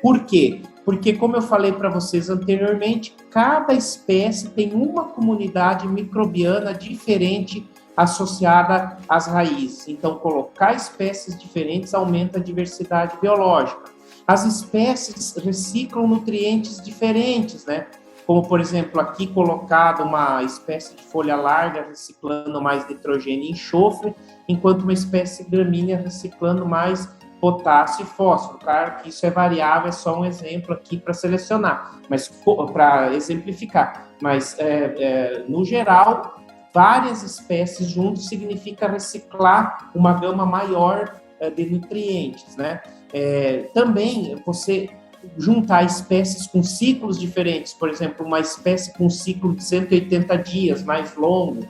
Speaker 3: Por quê? Porque, como eu falei para vocês anteriormente, cada espécie tem uma comunidade microbiana diferente associada às raízes. Então, colocar espécies diferentes aumenta a diversidade biológica. As espécies reciclam nutrientes diferentes, né? Como, por exemplo, aqui colocado uma espécie de folha larga reciclando mais nitrogênio e enxofre, enquanto uma espécie gramínea reciclando mais potássio e fósforo. Claro que isso é variável, é só um exemplo aqui para selecionar, mas para exemplificar. Mas, no geral, várias espécies juntos significa reciclar uma gama maior de nutrientes, né? Também você juntar espécies com ciclos diferentes, por exemplo, uma espécie com um ciclo de 180 dias mais longo,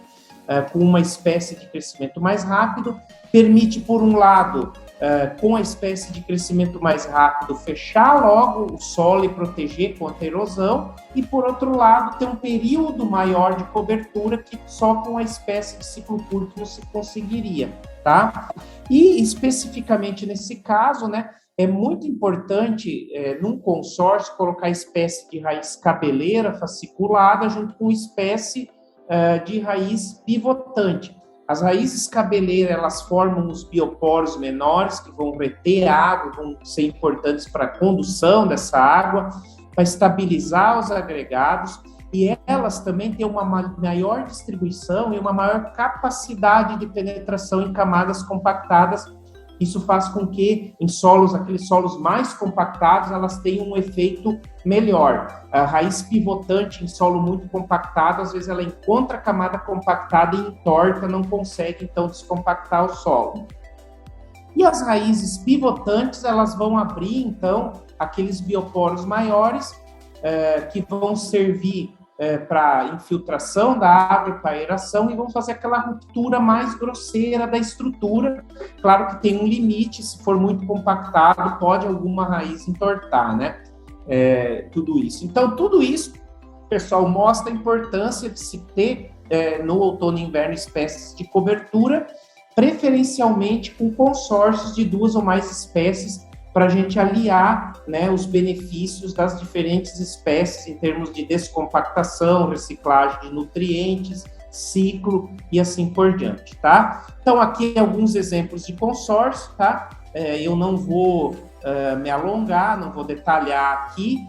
Speaker 3: com uma espécie de crescimento mais rápido, permite, por um lado, com a espécie de crescimento mais rápido, fechar logo o solo e proteger contra a erosão, e, por outro lado, ter um período maior de cobertura que só com a espécie de ciclo curto não se conseguiria, tá? E, especificamente nesse caso, né, é muito importante, num consórcio, colocar espécie de raiz cabeleira fasciculada junto com espécie de raiz pivotante. As raízes cabeleiras, elas formam os bioporos menores, que vão reter a água, vão ser importantes para a condução dessa água, para estabilizar os agregados, e elas também têm uma maior distribuição e uma maior capacidade de penetração em camadas compactadas. Isso faz com que, em solos, aqueles solos mais compactados, elas tenham um efeito melhor. A raiz pivotante em solo muito compactado, às vezes ela encontra a camada compactada e entorta, não consegue, então, descompactar o solo. E as raízes pivotantes, elas vão abrir, então, aqueles bioporos maiores, que vão servir para infiltração da água e para aeração, e vão fazer aquela ruptura mais grosseira da estrutura. Claro que tem um limite, se for muito compactado, pode alguma raiz entortar, né? Tudo isso. Então, tudo isso, pessoal, mostra a importância de se ter no outono e inverno espécies de cobertura, preferencialmente com consórcios de 2 ou mais espécies, para a gente aliar, né, os benefícios das diferentes espécies em termos de descompactação, reciclagem de nutrientes, ciclo e assim por diante, tá? Então, aqui alguns exemplos de consórcio, tá? Eu não vou me alongar, não vou detalhar aqui.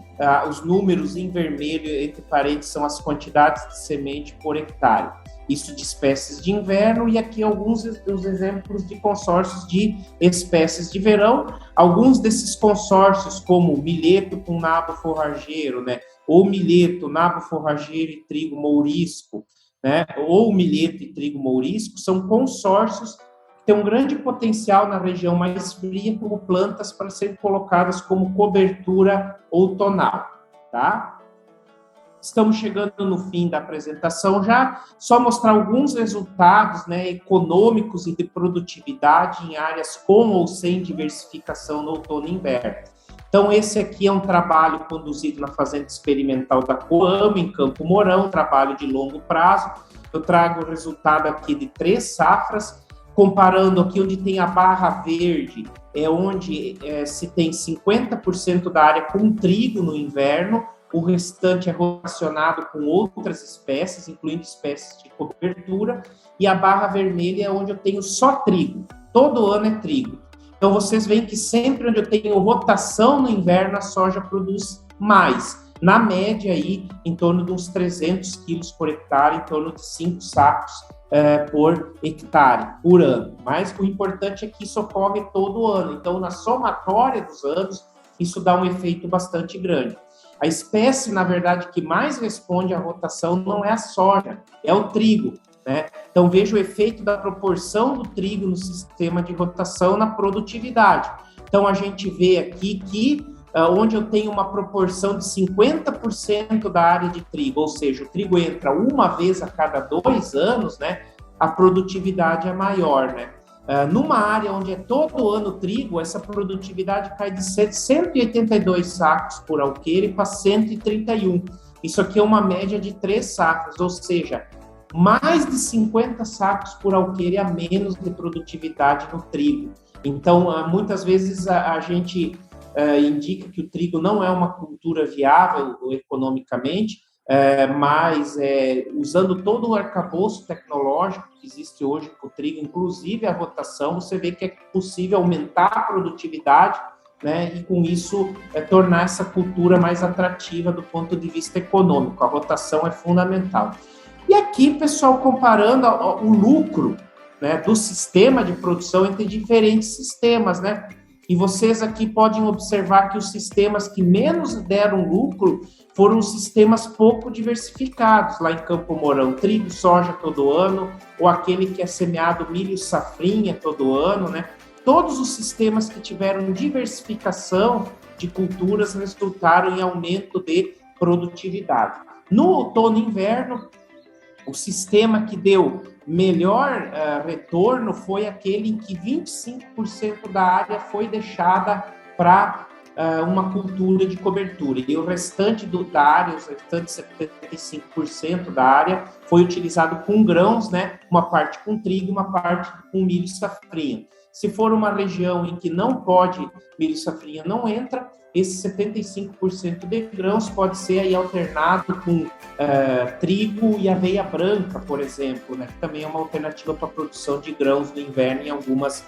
Speaker 3: Os números em vermelho, entre parênteses, são as quantidades de semente por hectare. Isso de espécies de inverno, e aqui alguns dos exemplos de consórcios de espécies de verão. Alguns desses consórcios, como milheto com nabo forrageiro, né, ou milheto, nabo forrageiro e trigo mourisco, né, ou milheto e trigo mourisco, são consórcios que têm um grande potencial na região mais fria como plantas para serem colocadas como cobertura outonal, tá? Estamos chegando no fim da apresentação já, só mostrar alguns resultados, né, econômicos e de produtividade em áreas com ou sem diversificação no outono e inverno. Então, esse aqui é um trabalho conduzido na Fazenda Experimental da Coamo, em Campo Mourão, trabalho de longo prazo. Eu trago o resultado aqui de 3 safras, comparando aqui onde tem a barra verde, é onde se tem 50% da área com trigo no inverno, o restante é rotacionado com outras espécies, incluindo espécies de cobertura, e a barra vermelha é onde eu tenho só trigo, todo ano é trigo. Então, vocês veem que sempre onde eu tenho rotação no inverno, a soja produz mais. Na média, aí, em torno de uns 300 quilos por hectare, em torno de 5 sacos por hectare, por ano. Mas o importante é que isso ocorre todo ano. Então, na somatória dos anos, isso dá um efeito bastante grande. A espécie, na verdade, que mais responde à rotação não é a soja, é o trigo, né? Então, veja o efeito da proporção do trigo no sistema de rotação na produtividade. Então, a gente vê aqui que onde eu tenho uma proporção de 50% da área de trigo, ou seja, o trigo entra uma vez a cada 2 anos, né? a produtividade é maior, né? Numa área onde é todo ano trigo, essa produtividade cai de 182 sacos por alqueire para 131. Isso aqui é uma média de 3 sacos, ou seja, mais de 50 sacos por alqueire a menos de produtividade no trigo. Então, muitas vezes a gente indica que o trigo não é uma cultura viável economicamente, mas usando todo o arcabouço tecnológico que existe hoje para o trigo, inclusive a rotação, você vê que é possível aumentar a produtividade, né, e com isso tornar essa cultura mais atrativa do ponto de vista econômico. A rotação é fundamental. E aqui, pessoal, comparando o lucro, né, do sistema de produção entre diferentes sistemas, né? E vocês aqui podem observar que os sistemas que menos deram lucro foram os sistemas pouco diversificados, lá em Campo Mourão, trigo, soja todo ano, ou aquele que é semeado milho safrinha todo ano, né? Todos os sistemas que tiveram diversificação de culturas resultaram em aumento de produtividade. No outono e inverno, o sistema que deu melhor retorno foi aquele em que 25% da área foi deixada para uma cultura de cobertura, e o restante da área, os restantes 75% da área, foi utilizado com grãos, né? Uma parte com trigo e uma parte com milho safrinha. Se for uma região em que não pode, milho safrinha não entra, esse 75% de grãos pode ser aí alternado com trigo e aveia branca, por exemplo, né? Que também é uma alternativa para a produção de grãos no inverno em algumas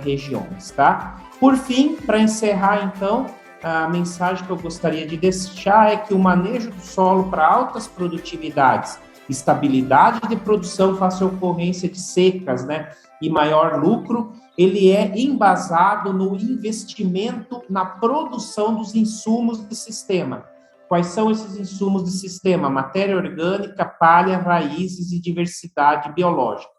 Speaker 3: regiões, tá? Por fim, para encerrar, então, a mensagem que eu gostaria de deixar é que o manejo do solo para altas produtividades, estabilidade de produção face à ocorrência de secas, né, e maior lucro, ele é embasado no investimento na produção dos insumos de sistema. Quais são esses insumos de sistema? Matéria orgânica, palha, raízes e diversidade biológica.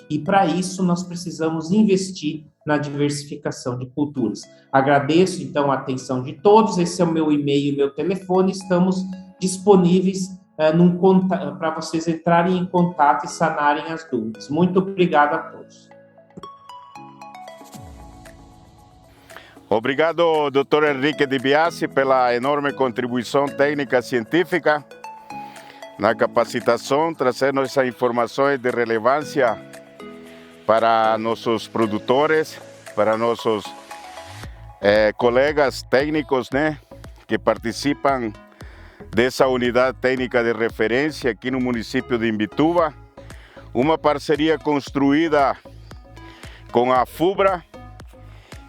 Speaker 3: E para isso nós precisamos investir na diversificação de culturas. Agradeço então a atenção de todos, esse é o meu e-mail e meu telefone, estamos disponíveis para vocês entrarem em contato e sanarem as dúvidas. Muito obrigado a todos.
Speaker 4: Obrigado, Dr. Henrique Di Biasi, pela enorme contribuição técnica científica na capacitação, trazendo essas informações de relevância para nossos produtores, para nossos colegas técnicos, né, que participam dessa unidade técnica de referência aqui no município de Imbituba. Uma parceria construída com a FUBRA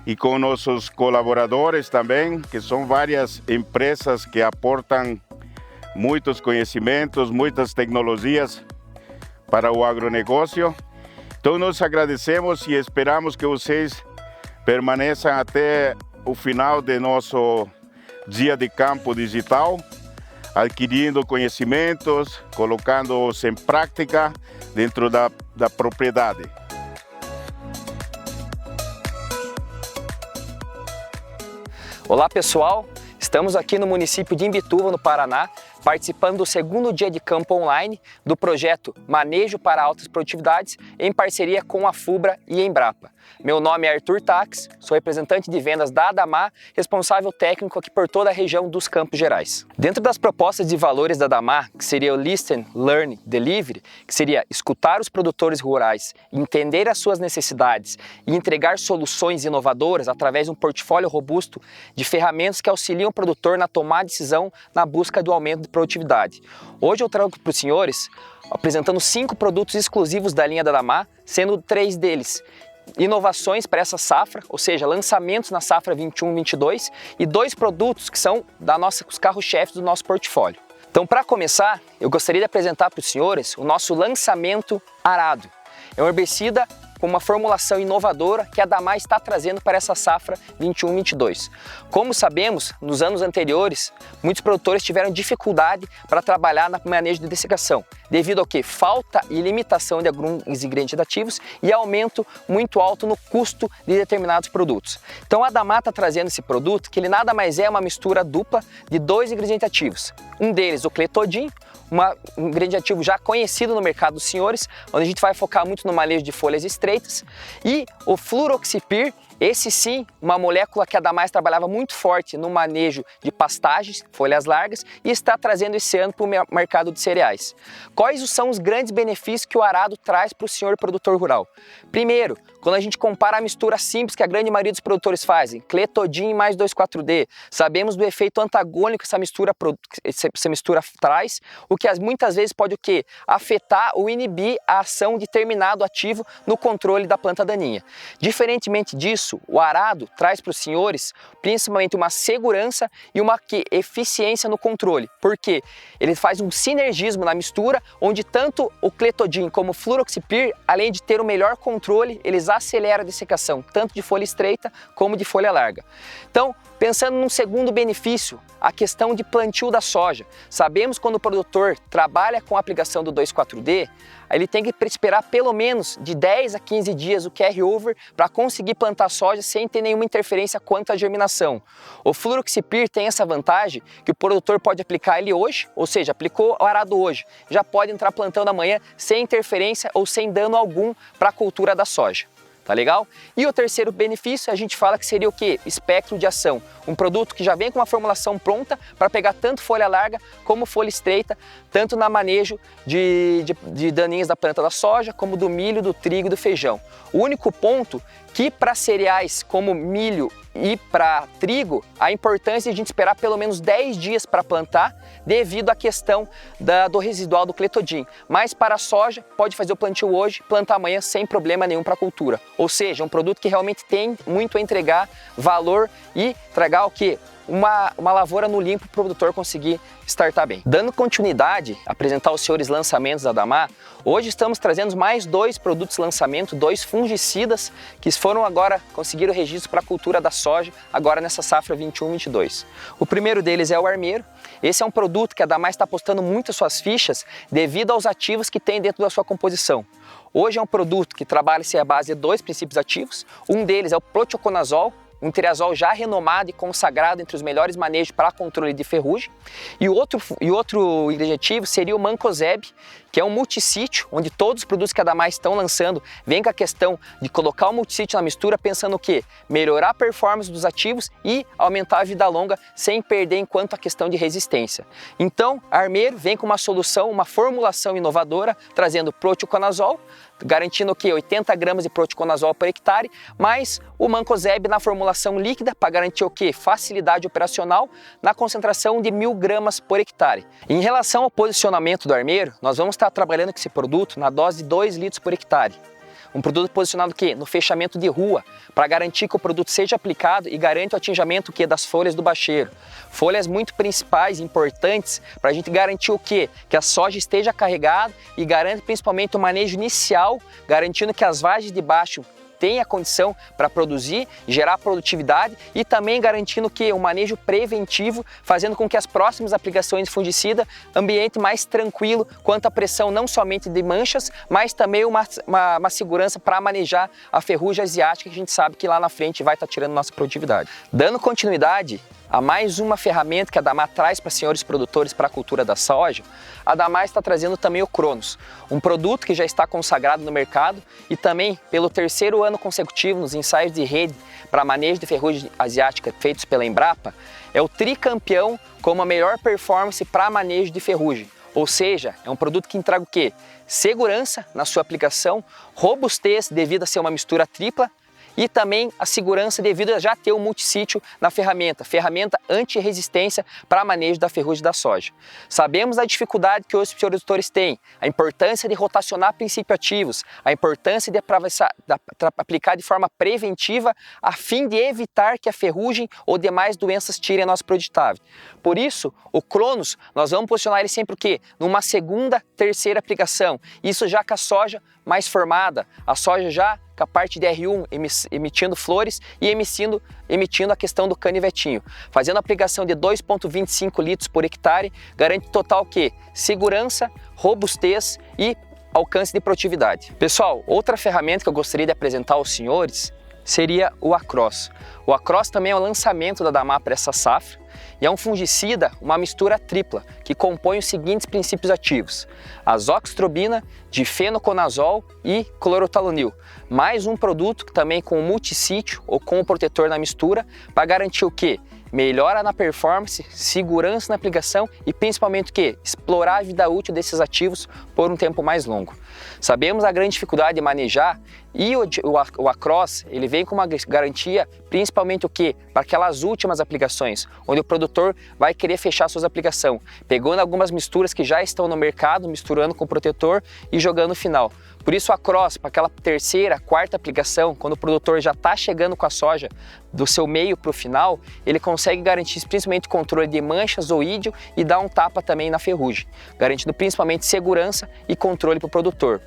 Speaker 4: e com nossos colaboradores também, que são várias empresas que aportam muitos conhecimentos, muitas tecnologias para o agronegócio. Então nós agradecemos e esperamos que vocês permaneçam até o final de nosso dia de campo digital, adquirindo conhecimentos, colocando-os em prática dentro da propriedade.
Speaker 5: Olá pessoal, estamos aqui no município de Imbituba, no Paraná, participando do segundo dia de campo online do projeto Manejo para Altas Produtividades, em parceria com a FUBRA e a Embrapa. Meu nome é Arthur Tax, sou representante de vendas da Adamar, responsável técnico aqui por toda a região dos Campos Gerais. Dentro das propostas de valores da Adamar, que seria o Listen, Learn, Delivery, que seria escutar os produtores rurais, entender as suas necessidades e entregar soluções inovadoras através de um portfólio robusto de ferramentas que auxiliam o produtor na tomada de decisão na busca do aumento de produtividade. Hoje eu trago para os senhores apresentando 5 produtos exclusivos da linha da Adamar, sendo 3 deles inovações para essa safra, ou seja, lançamentos na safra 21-22 e 2 produtos que são os carros-chefes do nosso portfólio. Então, para começar, eu gostaria de apresentar para os senhores o nosso lançamento Arado. É um herbicida com uma formulação inovadora que a Adamar está trazendo para essa safra 21-22. Como sabemos, nos anos anteriores, muitos produtores tiveram dificuldade para trabalhar no manejo de dessecação, devido ao que? Falta e limitação de alguns ingredientes ativos e aumento muito alto no custo de determinados produtos. Então a Adamar está trazendo esse produto que ele nada mais é uma mistura dupla de 2 ingredientes ativos. Um deles, o cletodin, um ingrediente ativo já conhecido no mercado dos senhores, onde a gente vai focar muito no manejo de folhas estreitas, e o fluroxipir, esse sim, uma molécula que a Damais trabalhava muito forte no manejo de pastagens, folhas largas, e está trazendo esse ano para o mercado de cereais. Quais são os grandes benefícios que o arado traz para o senhor produtor rural? Primeiro, quando a gente compara a mistura simples que a grande maioria dos produtores fazem, Clethodim mais 2,4-D, sabemos do efeito antagônico que essa mistura traz, o que muitas vezes pode o quê? Afetar ou inibir a ação de determinado ativo no controle da planta daninha. Diferentemente disso, o arado traz para os senhores principalmente uma segurança e uma eficiência no controle, porque ele faz um sinergismo na mistura, onde tanto o Clethodim como o fluroxipir, além de ter o melhor controle, eles aceleram a dessecação, tanto de folha estreita como de folha larga. Então, pensando num segundo benefício, a questão de plantio da soja. Sabemos quando o produtor trabalha com a aplicação do 2,4-D, ele tem que esperar pelo menos de 10 a 15 dias o carry-over para conseguir plantar soja sem ter nenhuma interferência quanto à germinação. O fluroxipir tem essa vantagem que o produtor pode aplicar ele hoje, ou seja, aplicou o arado hoje, já pode entrar plantando amanhã sem interferência ou sem dano algum para a cultura da soja. Tá legal? E o terceiro benefício, a gente fala que seria o quê? Espectro de ação. Um produto que já vem com uma formulação pronta para pegar tanto folha larga como folha estreita, tanto na manejo de daninhas da planta da soja, como do milho, do trigo e do feijão. O único ponto que para cereais como milho e para trigo, a importância de a gente esperar pelo menos 10 dias para plantar, devido à questão do residual do Clethodim. Mas para a soja, pode fazer o plantio hoje, plantar amanhã sem problema nenhum para a cultura. Ou seja, um produto que realmente tem muito a entregar valor e entregar o quê? Uma lavoura no limpo para o produtor conseguir startar bem. Dando continuidade, apresentar os senhores lançamentos da Damar, hoje estamos trazendo mais 2 produtos de lançamento, 2 fungicidas que foram agora, conseguiram o registro para a cultura da soja, agora nessa safra 21-22. O primeiro deles é o Armeiro. Esse é um produto que a Damar está apostando muito as suas fichas devido aos ativos que tem dentro da sua composição. Hoje é um produto que trabalha-se à base de 2 princípios ativos, um deles é o proteoconazol, um triazol já renomado e consagrado entre os melhores manejos para controle de ferrugem. E outro ingrediente ativo seria o Mancozeb, que é um multissítio, onde todos os produtos que a Damar estão lançando vem com a questão de colocar o multissítio na mistura, pensando o quê? Melhorar a performance dos ativos e aumentar a vida longa sem perder enquanto a questão de resistência. Então, a Armeiro vem com uma solução, uma formulação inovadora, trazendo proteoconazol, garantindo o quê? 80 gramas de proteoconazol por hectare, mais o Mancozeb na formulação líquida para garantir o quê? Facilidade operacional na concentração de 1000 gramas por hectare. Em relação ao posicionamento do Armeiro, nós vamos estar trabalhando com esse produto na dose de 2 litros por hectare. Um produto posicionado o quê? No fechamento de rua, para garantir que o produto seja aplicado e garante o atingimento o quê? Das folhas do bacheiro. Folhas muito principais, importantes, para a gente garantir o quê? Que a soja esteja carregada e garante principalmente o manejo inicial, garantindo que as vagens de baixo tem a condição para produzir, gerar produtividade e também garantindo que o manejo preventivo, fazendo com que as próximas aplicações de fungicida, ambiente mais tranquilo quanto à pressão não somente de manchas, mas também uma segurança para manejar a ferrugem asiática, que a gente sabe que lá na frente vai estar tirando nossa produtividade. Dando continuidade a mais uma ferramenta que a Damar traz para senhores produtores para a cultura da soja, a Damar está trazendo também o Cronos, um produto que já está consagrado no mercado e também pelo 3º ano consecutivo nos ensaios de rede para manejo de ferrugem asiática feitos pela Embrapa, é o tricampeão como a melhor performance para manejo de ferrugem. Ou seja, é um produto que entrega o quê? Segurança na sua aplicação, robustez devido a ser uma mistura tripla, e também a segurança devido a já ter o multissítio na ferramenta anti-resistência para manejo da ferrugem da soja. Sabemos da dificuldade que os produtores têm, a importância de rotacionar princípios ativos, a importância de aplicar de forma preventiva a fim de evitar que a ferrugem ou demais doenças tirem a nossa produtividade. Por isso, o Cronos, nós vamos posicionar ele sempre o quê? Numa segunda, terceira aplicação, isso já com a soja mais formada, a soja já com a parte de R1 emitindo flores e emitindo a questão do canivetinho. Fazendo a aplicação de 2,25 litros por hectare, garante total o quê? Segurança, robustez e alcance de produtividade. Pessoal, outra ferramenta que eu gostaria de apresentar aos senhores seria o Acros. O Acros também é o lançamento da Damar para essa safra e é um fungicida, uma mistura tripla, que compõe os seguintes princípios ativos: azoxastrobina, difenoconazol e clorotalonil, mais um produto também com multissítio ou com o protetor na mistura, para garantir o quê? Melhora na performance, segurança na aplicação e principalmente o quê? Explorar a vida útil desses ativos por um tempo mais longo. Sabemos a grande dificuldade de manejar e o Acros, ele vem com uma garantia principalmente o quê? Para aquelas últimas aplicações, onde o produtor vai querer fechar suas aplicações, pegando algumas misturas que já estão no mercado, misturando com o protetor e jogando no final. Por isso o Acros, para aquela terceira, quarta aplicação, quando o produtor já está chegando com a soja do seu meio para o final, ele consegue garantir principalmente controle de manchas ou ídio e dar um tapa também na ferrugem, garantindo principalmente segurança e controle para o produtor.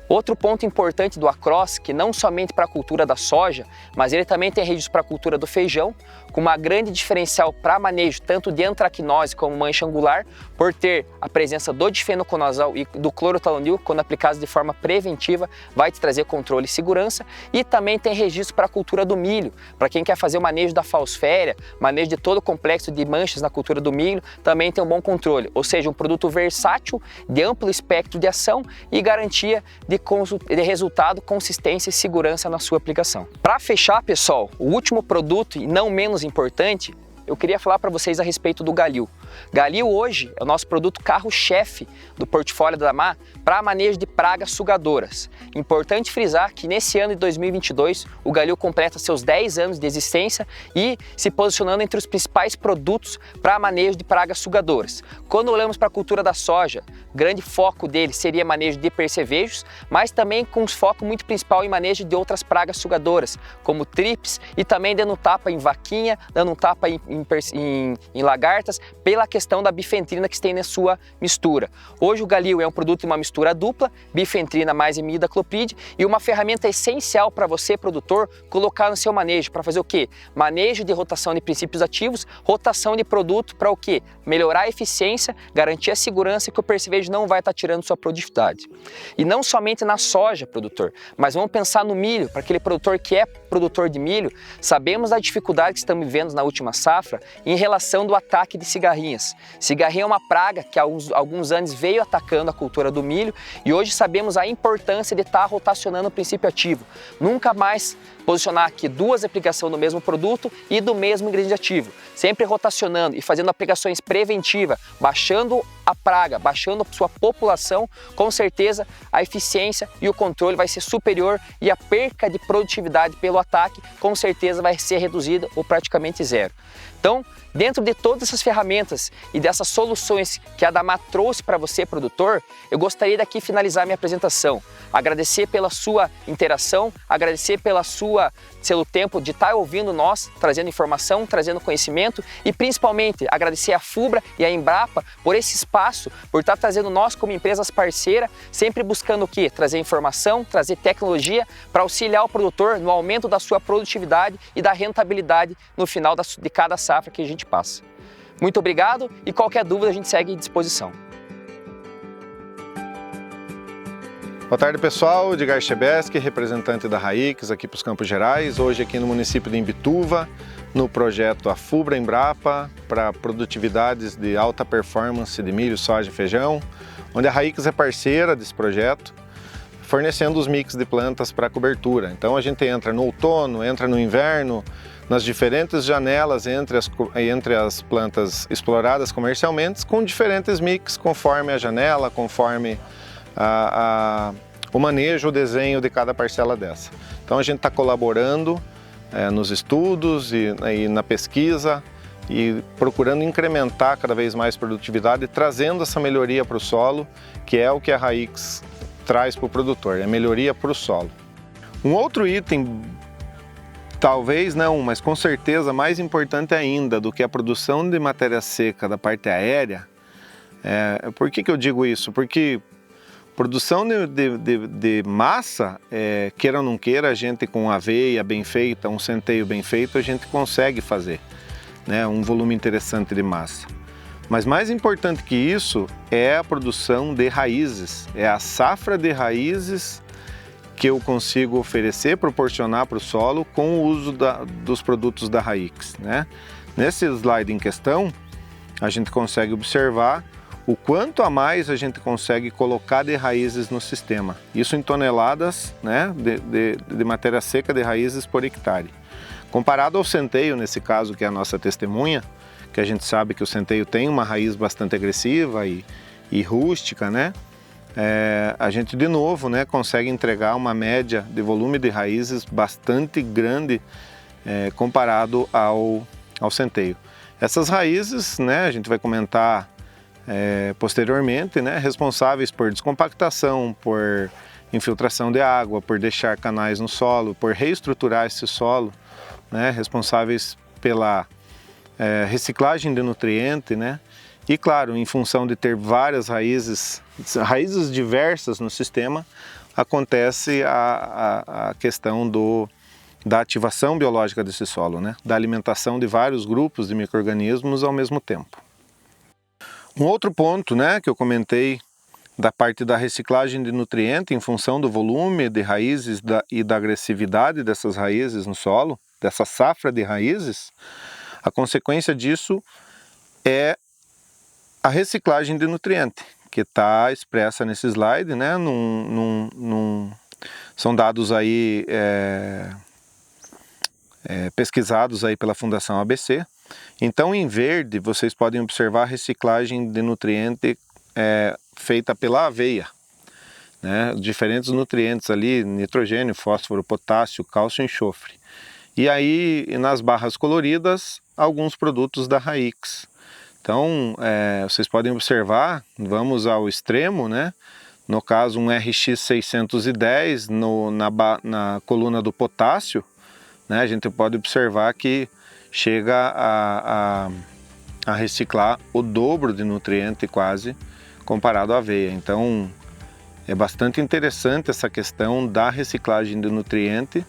Speaker 5: Outro ponto importante do Acros, que não somente para a cultura da soja, mas ele também tem registro para a cultura do feijão, com uma grande diferencial para manejo tanto de antracnose como mancha angular, por ter a presença do difenoconazol e do clorotalonil, quando aplicados de forma preventiva, vai te trazer controle e segurança, e também tem registro para a cultura do milho, para quem quer fazer o manejo da falsféria, manejo de todo o complexo de manchas na cultura do milho, também tem um bom controle, ou seja, um produto versátil, de amplo espectro de ação e garantia de resultado, consistência e segurança na sua aplicação. Para fechar, pessoal, o último produto e não menos importante, eu queria falar para vocês a respeito do Galil. Galil hoje é o nosso produto carro-chefe do portfólio da Damar para manejo de pragas sugadoras. Importante frisar que nesse ano de 2022 o Galil completa seus 10 anos de existência e se posicionando entre os principais produtos para manejo de pragas sugadoras. Quando olhamos para a cultura da soja, grande foco dele seria manejo de percevejos, mas também com um foco muito principal em manejo de outras pragas sugadoras, como trips, e também dando um tapa em vaquinha, dando um tapa em lagartas, pela questão da bifentrina que tem na sua mistura. Hoje o Galil é um produto de uma mistura dupla, bifentrina mais imidacloprid, e uma ferramenta essencial para você, produtor, colocar no seu manejo, para fazer o quê? Manejo de rotação de princípios ativos, rotação de produto para o quê? Melhorar a eficiência, garantir a segurança que o percevejo não vai estar tirando sua produtividade. E não somente na soja, produtor, mas vamos pensar no milho, para aquele produtor que é produtor de milho, sabemos da dificuldade que estamos vivendo na última safra em relação do ataque de cigarrinhas. Cigarrinha é uma praga que há alguns anos veio atacando a cultura do milho e hoje sabemos a importância de estar rotacionando o princípio ativo. Nunca mais posicionar aqui duas aplicações do mesmo produto e do mesmo ingrediente ativo, sempre rotacionando e fazendo aplicações preventivas, baixando a praga, baixando a sua população, com certeza a eficiência e o controle vai ser superior e a perca de produtividade pelo ataque com certeza vai ser reduzida ou praticamente zero. Então, dentro de todas essas ferramentas e dessas soluções que a Damar trouxe para você, produtor, eu gostaria daqui finalizar minha apresentação. Agradecer pela sua interação, agradecer pelo tempo de estar ouvindo nós, trazendo informação, trazendo conhecimento e principalmente agradecer a FUBRA e a Embrapa por esse espaço, por estar trazendo nós como empresas parceiras, sempre buscando o quê? Trazer informação, trazer tecnologia para auxiliar o produtor no aumento da sua produtividade e da rentabilidade no final de cada safra que a gente passa. Muito obrigado e qualquer dúvida a gente segue à disposição.
Speaker 2: Boa tarde, pessoal. Edgar Chebeski, representante da Raíques aqui para os Campos Gerais, hoje aqui no município de Imbituva, no projeto A FUBRA Embrapa para produtividades de alta performance de milho, soja e feijão, onde a Raíques é parceira desse projeto, fornecendo os mix de plantas para cobertura. Então a gente entra no outono, entra no inverno, nas diferentes janelas entre as plantas exploradas comercialmente, com diferentes mix conforme a janela, conforme o manejo, o desenho de cada parcela dessa. Então a gente está colaborando nos estudos e na pesquisa e procurando incrementar cada vez mais produtividade, trazendo essa melhoria para o solo, que é o que a Raíques traz para o produtor, é melhoria para o solo. Um outro item, talvez não, mas com certeza mais importante ainda do que a produção de matéria seca da parte aérea, por que eu digo isso? Porque produção de massa, queira ou não queira, a gente com aveia bem feita, um centeio bem feito, a gente consegue fazer, né, um volume interessante de massa. Mas mais importante que isso é a produção de raízes, é a safra de raízes que eu consigo oferecer, proporcionar para o solo com o uso dos produtos da Haix, né? Nesse slide em questão, a gente consegue observar o quanto a mais a gente consegue colocar de raízes no sistema. Isso em toneladas, né, de matéria seca de raízes por hectare. Comparado ao centeio, nesse caso, que é a nossa testemunha, que a gente sabe que o centeio tem uma raiz bastante agressiva e rústica, né? A gente de novo, né, consegue entregar uma média de volume de raízes bastante grande comparado ao centeio. Essas raízes, né, a gente vai comentar posteriormente, né, responsáveis por descompactação, por infiltração de água, por deixar canais no solo, por reestruturar esse solo, né, responsáveis pela reciclagem de nutriente, né? E claro, em função de ter várias raízes diversas no sistema, acontece a questão da ativação biológica desse solo, né? Da alimentação de vários grupos de micro-organismos ao mesmo tempo. Um outro ponto, né, que eu comentei da parte da reciclagem de nutriente em função do volume de raízes e da agressividade dessas raízes no solo, dessa safra de raízes, a consequência disso é a reciclagem de nutriente, que está expressa nesse slide, né? São dados aí pesquisados aí pela Fundação ABC. Então, em verde, vocês podem observar a reciclagem de nutriente feita pela aveia, né? Diferentes nutrientes ali, nitrogênio, fósforo, potássio, cálcio e enxofre. E aí, nas barras coloridas, alguns produtos da Haix. Então, vocês podem observar, vamos ao extremo, né? No caso, um RX 610 na coluna do potássio, né? A gente pode observar que chega a reciclar o dobro de nutriente quase comparado à aveia. Então, é bastante interessante essa questão da reciclagem de nutriente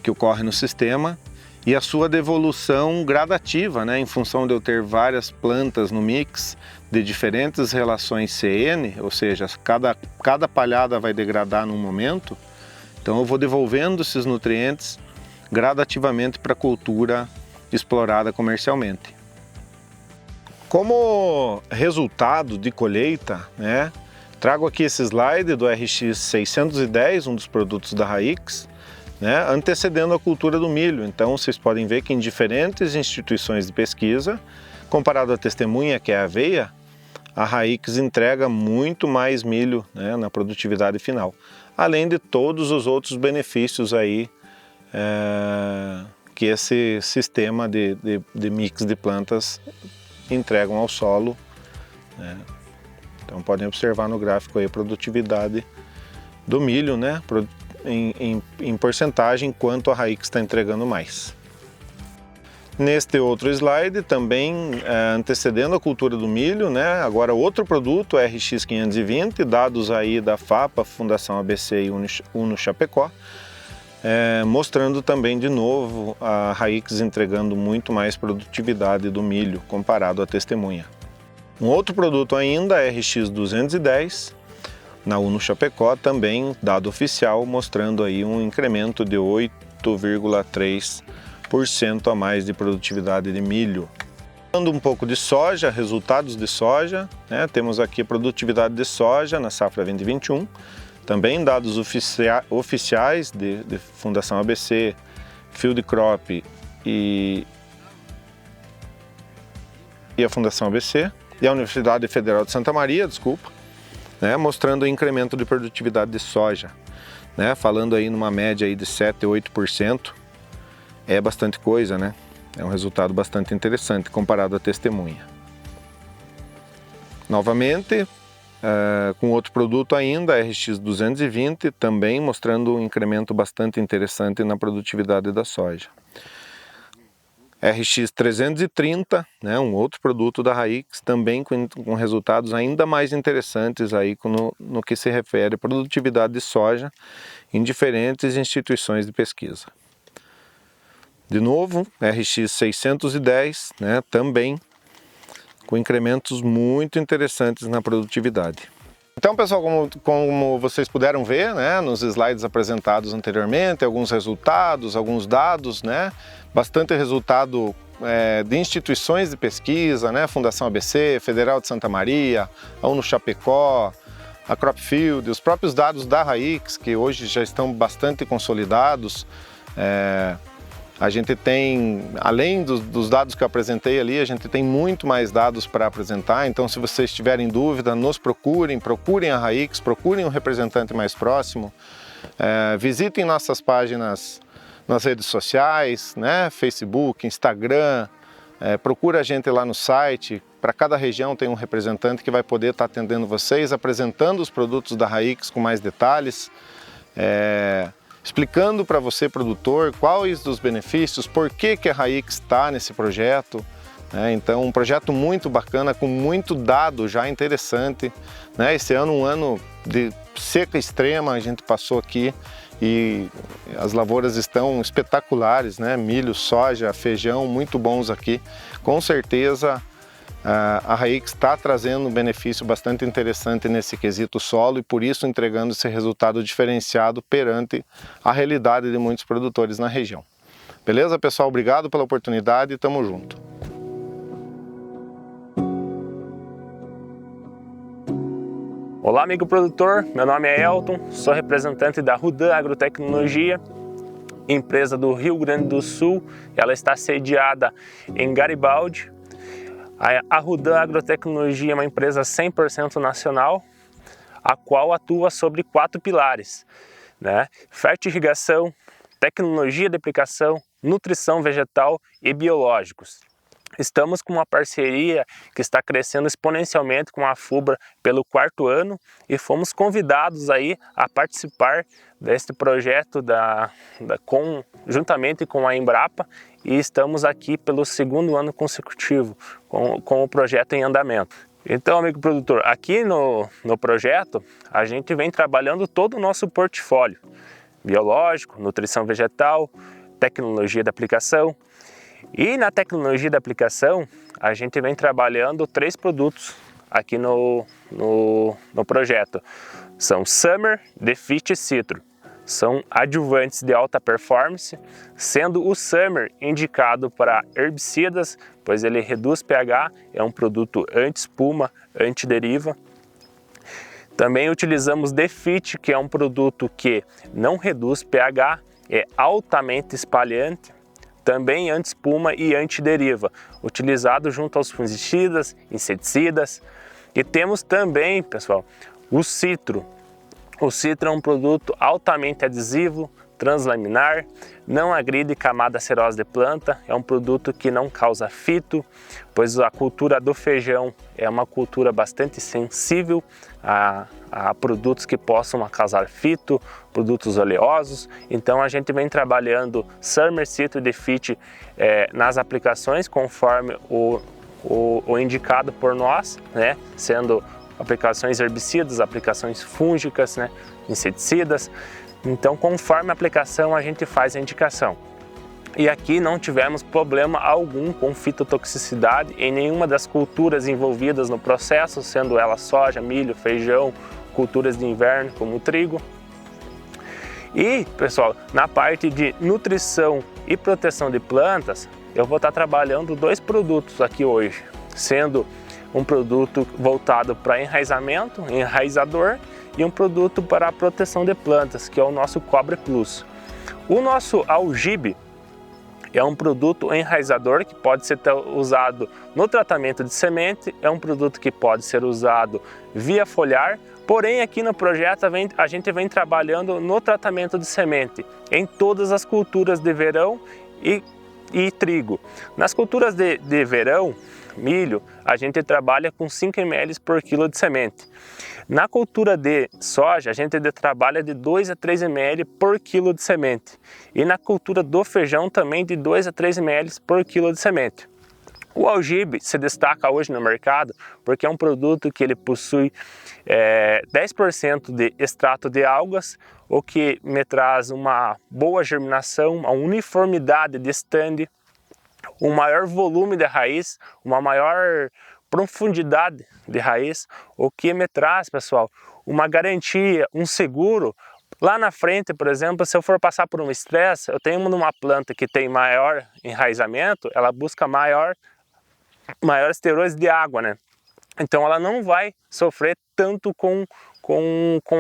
Speaker 2: que ocorre no sistema e a sua devolução gradativa, né, em função de eu ter várias plantas no mix de diferentes relações CN, ou seja, cada palhada vai degradar num momento, então eu vou devolvendo esses nutrientes gradativamente para a cultura explorada comercialmente. Como resultado de colheita, né, trago aqui esse slide do RX 610, um dos produtos da Haix, né, antecedendo a cultura do milho. Então vocês podem ver que em diferentes instituições de pesquisa, comparado à testemunha, que é a aveia, a Haix entrega muito mais milho, né, na produtividade final, além de todos os outros benefícios aí que esse sistema de mix de plantas entregam ao solo, né. Então podem observar no gráfico aí a produtividade do milho, né, em porcentagem, quanto a Haix está entregando mais. Neste outro slide, também antecedendo a cultura do milho, né, agora outro produto, RX 520, dados aí da FAPA, Fundação ABC e Uno Chapecó, mostrando também de novo a Haix entregando muito mais produtividade do milho comparado à testemunha. Um outro produto ainda, RX 210, na Uno Chapecó, também dado oficial, mostrando aí um incremento de 8,3% a mais de produtividade de milho. Falando um pouco de soja, resultados de soja, né, temos aqui a produtividade de soja na safra 2021, também dados oficiais de Fundação ABC, Field Crop e a Fundação ABC, e a Universidade Federal de Santa Maria, desculpa, né, mostrando o incremento de produtividade de soja, né, falando aí numa média aí de 7 a 8%, é bastante coisa, né? É um resultado bastante interessante comparado à testemunha. Novamente, com outro produto ainda, RX 220, também mostrando um incremento bastante interessante na produtividade da soja. RX 330, né, um outro produto da Haix, também com resultados ainda mais interessantes aí no que se refere à produtividade de soja em diferentes instituições de pesquisa. De novo, RX 610, né, também com incrementos muito interessantes na produtividade. Então, pessoal, como vocês puderam ver, né, nos slides apresentados anteriormente, alguns resultados, alguns dados, né, bastante resultado de instituições de pesquisa, né, Fundação ABC, Federal de Santa Maria, a UNO Chapecó, a Cropfield, os próprios dados da Raix, que hoje já estão bastante consolidados. A gente tem, além dos dados que eu apresentei ali, a gente tem muito mais dados para apresentar, então se vocês tiverem dúvida, nos procurem a Raix, procurem um representante mais próximo, visitem nossas páginas nas redes sociais, né? Facebook, Instagram, procura a gente lá no site. Para cada região tem um representante que vai poder estar atendendo vocês, apresentando os produtos da Raix com mais detalhes, explicando para você, produtor, quais dos benefícios, por que a Raix está nesse projeto. Então, um projeto muito bacana, com muito dado já interessante. Esse ano, um ano de seca extrema, a gente passou aqui e as lavouras estão espetaculares, né? Milho, soja, feijão, muito bons aqui. Com certeza, a Raix está trazendo um benefício bastante interessante nesse quesito solo e por isso entregando esse resultado diferenciado perante a realidade de muitos produtores na região. Beleza, pessoal? Obrigado pela oportunidade e tamo junto.
Speaker 6: Olá, amigo produtor, meu nome é Elton, sou representante da Rudan Agrotecnologia, empresa do Rio Grande do Sul. Ela está sediada em Garibaldi. A Rudan Agrotecnologia é uma empresa 100% nacional, a qual atua sobre 4 pilares, né? Fertirrigação, tecnologia de aplicação, nutrição vegetal e biológicos. Estamos com uma parceria que está crescendo exponencialmente com a FUBRA pelo 4º ano e fomos convidados aí a participar deste projeto juntamente com a Embrapa, e estamos aqui pelo 2º ano consecutivo com o projeto em andamento. Então, amigo produtor, aqui no projeto a gente vem trabalhando todo o nosso portfólio biológico, nutrição vegetal, tecnologia de aplicação. E na tecnologia da aplicação, a gente vem trabalhando 3 produtos aqui no projeto. São Summer, Defeat e Citro. São adjuvantes de alta performance, sendo o Summer indicado para herbicidas, pois ele reduz pH, é um produto anti-espuma, anti-deriva. Também utilizamos Defeat, que é um produto que não reduz pH, é altamente espalhante, também anti-espuma e anti-deriva, utilizado junto aos fungicidas, inseticidas. E temos também, pessoal, o Citro. O Citro é um produto altamente adesivo, translaminar, não agride camada serosa de planta, é um produto que não causa fito, pois a cultura do feijão é uma cultura bastante sensível a produtos que possam causar fito, produtos oleosos. Então a gente vem trabalhando Summer, Citro e Defeat nas aplicações conforme o indicado por nós, né? Sendo aplicações herbicidas, aplicações fúngicas, né? Inseticidas. Então, conforme a aplicação, a gente faz a indicação. E aqui não tivemos problema algum com fitotoxicidade em nenhuma das culturas envolvidas no processo, sendo ela soja, milho, feijão, culturas de inverno como o trigo. E, pessoal, na parte de nutrição e proteção de plantas, eu vou estar trabalhando 2 produtos aqui hoje, sendo um produto voltado para enraizamento, enraizador, e um produto para a proteção de plantas, que é o nosso Cobre Plus. O nosso Algibe é um produto enraizador que pode ser usado no tratamento de semente, é um produto que pode ser usado via foliar, porém aqui no projeto a gente vem trabalhando no tratamento de semente, em todas as culturas de verão e trigo. Nas culturas de verão, milho, a gente trabalha com 5 ml por quilo de semente. Na cultura de soja, a gente trabalha de 2 a 3 ml por quilo de semente. E na cultura do feijão também de 2 a 3 ml por quilo de semente. O Algibe se destaca hoje no mercado porque é um produto que ele possui 10% de extrato de algas, o que me traz uma boa germinação, uma uniformidade de estande, um maior volume de raiz, uma maior profundidade de raiz, o que me traz, pessoal, uma garantia, um seguro. Lá na frente, por exemplo, se eu for passar por um estresse, eu tenho uma planta que tem maior enraizamento, ela busca maiores teores de água, né? Então ela não vai sofrer tanto com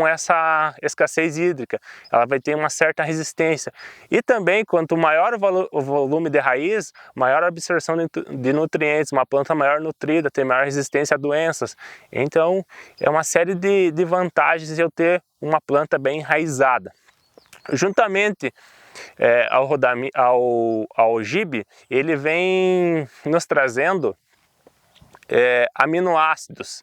Speaker 6: essa escassez hídrica, ela vai ter uma certa resistência. E também, quanto maior o volume de raiz, maior a absorção de nutrientes, uma planta maior nutrida, tem maior resistência a doenças. Então é uma série de vantagens eu ter uma planta bem enraizada. Juntamente ao aljibe, ele vem nos trazendo aminoácidos.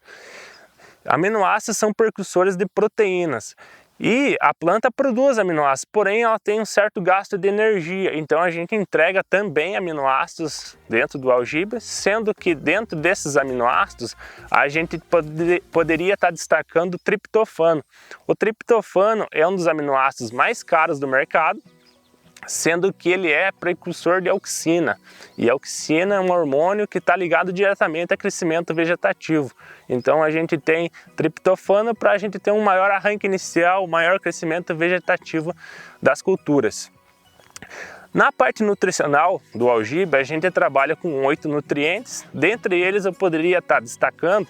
Speaker 6: Aminoácidos são precursores de proteínas e a planta produz aminoácidos, porém ela tem um certo gasto de energia, então a gente entrega também aminoácidos dentro do aljibe, sendo que dentro desses aminoácidos a gente poderia estar destacando o triptofano. O triptofano é um dos aminoácidos mais caros do mercado, sendo que ele é precursor de auxina, e a auxina é um hormônio que está ligado diretamente ao crescimento vegetativo. Então a gente tem triptofano para a gente ter um maior arranque inicial, maior crescimento vegetativo das culturas. Na parte nutricional do aljibe, a gente trabalha com 8 nutrientes, dentre eles eu poderia estar destacando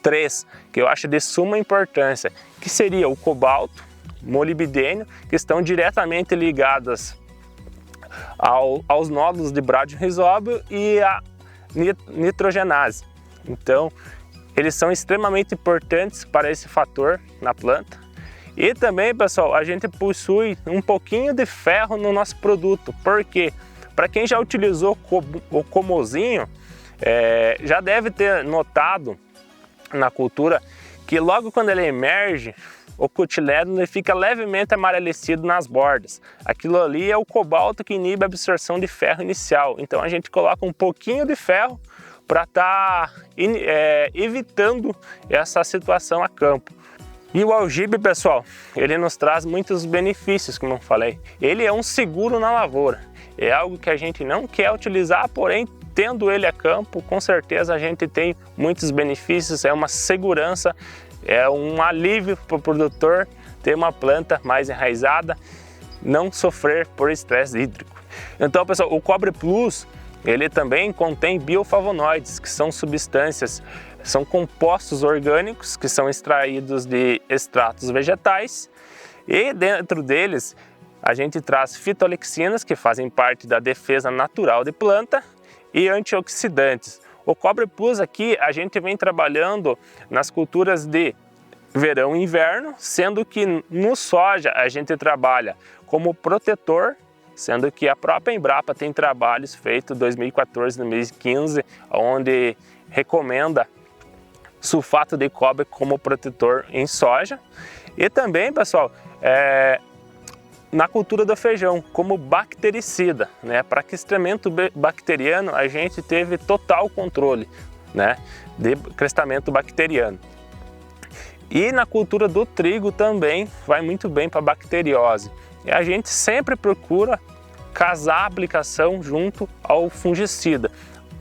Speaker 6: 3 que eu acho de suma importância, que seria o cobalto, molibdênio, que estão diretamente ligadas aos nódulos de bradyrhizóbio e a nitrogenase. Então, eles são extremamente importantes para esse fator na planta. E também, pessoal, a gente possui um pouquinho de ferro no nosso produto, porque para quem já utilizou o comozinho, já deve ter notado na cultura que logo quando ele emerge, o cotilédone fica levemente amarelecido nas bordas. Aquilo ali é o cobalto que inibe a absorção de ferro inicial. Então a gente coloca um pouquinho de ferro para estar evitando essa situação a campo. E o aljibe, pessoal, ele nos traz muitos benefícios, como eu falei. Ele é um seguro na lavoura. É algo que a gente não quer utilizar, porém, tendo ele a campo, com certeza a gente tem muitos benefícios, é uma segurança, é um alívio para o produtor ter uma planta mais enraizada, não sofrer por estresse hídrico. Então, pessoal, o Cobre Plus, ele também contém bioflavonoides, que são substâncias, são compostos orgânicos que são extraídos de extratos vegetais, e dentro deles a gente traz fitolexinas, que fazem parte da defesa natural de planta, e antioxidantes. O Cobre Plus aqui a gente vem trabalhando nas culturas de verão e inverno, sendo que no soja a gente trabalha como protetor, sendo que a própria Embrapa tem trabalhos feitos em 2014, 2015, onde recomenda sulfato de cobre como protetor em soja. E também, pessoal, na cultura do feijão, como bactericida, né? Para crescimento bacteriano a gente teve total controle, né, de crescimento bacteriano. E na cultura do trigo também vai muito bem para bacteriose. E a gente sempre procura casar a aplicação junto ao fungicida,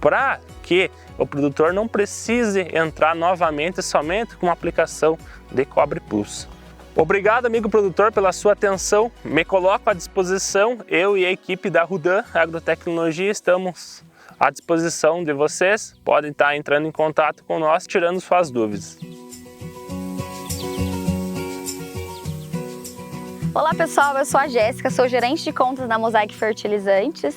Speaker 6: para que o produtor não precise entrar novamente somente com a aplicação de Cobre Plus. Obrigado, amigo produtor, pela sua atenção. Me coloco à disposição, eu e a equipe da Rudan Agrotecnologia estamos à disposição de vocês. Podem estar entrando em contato com nós, tirando suas dúvidas.
Speaker 7: Olá pessoal, eu sou a Jéssica, sou gerente de contas da Mosaic Fertilizantes.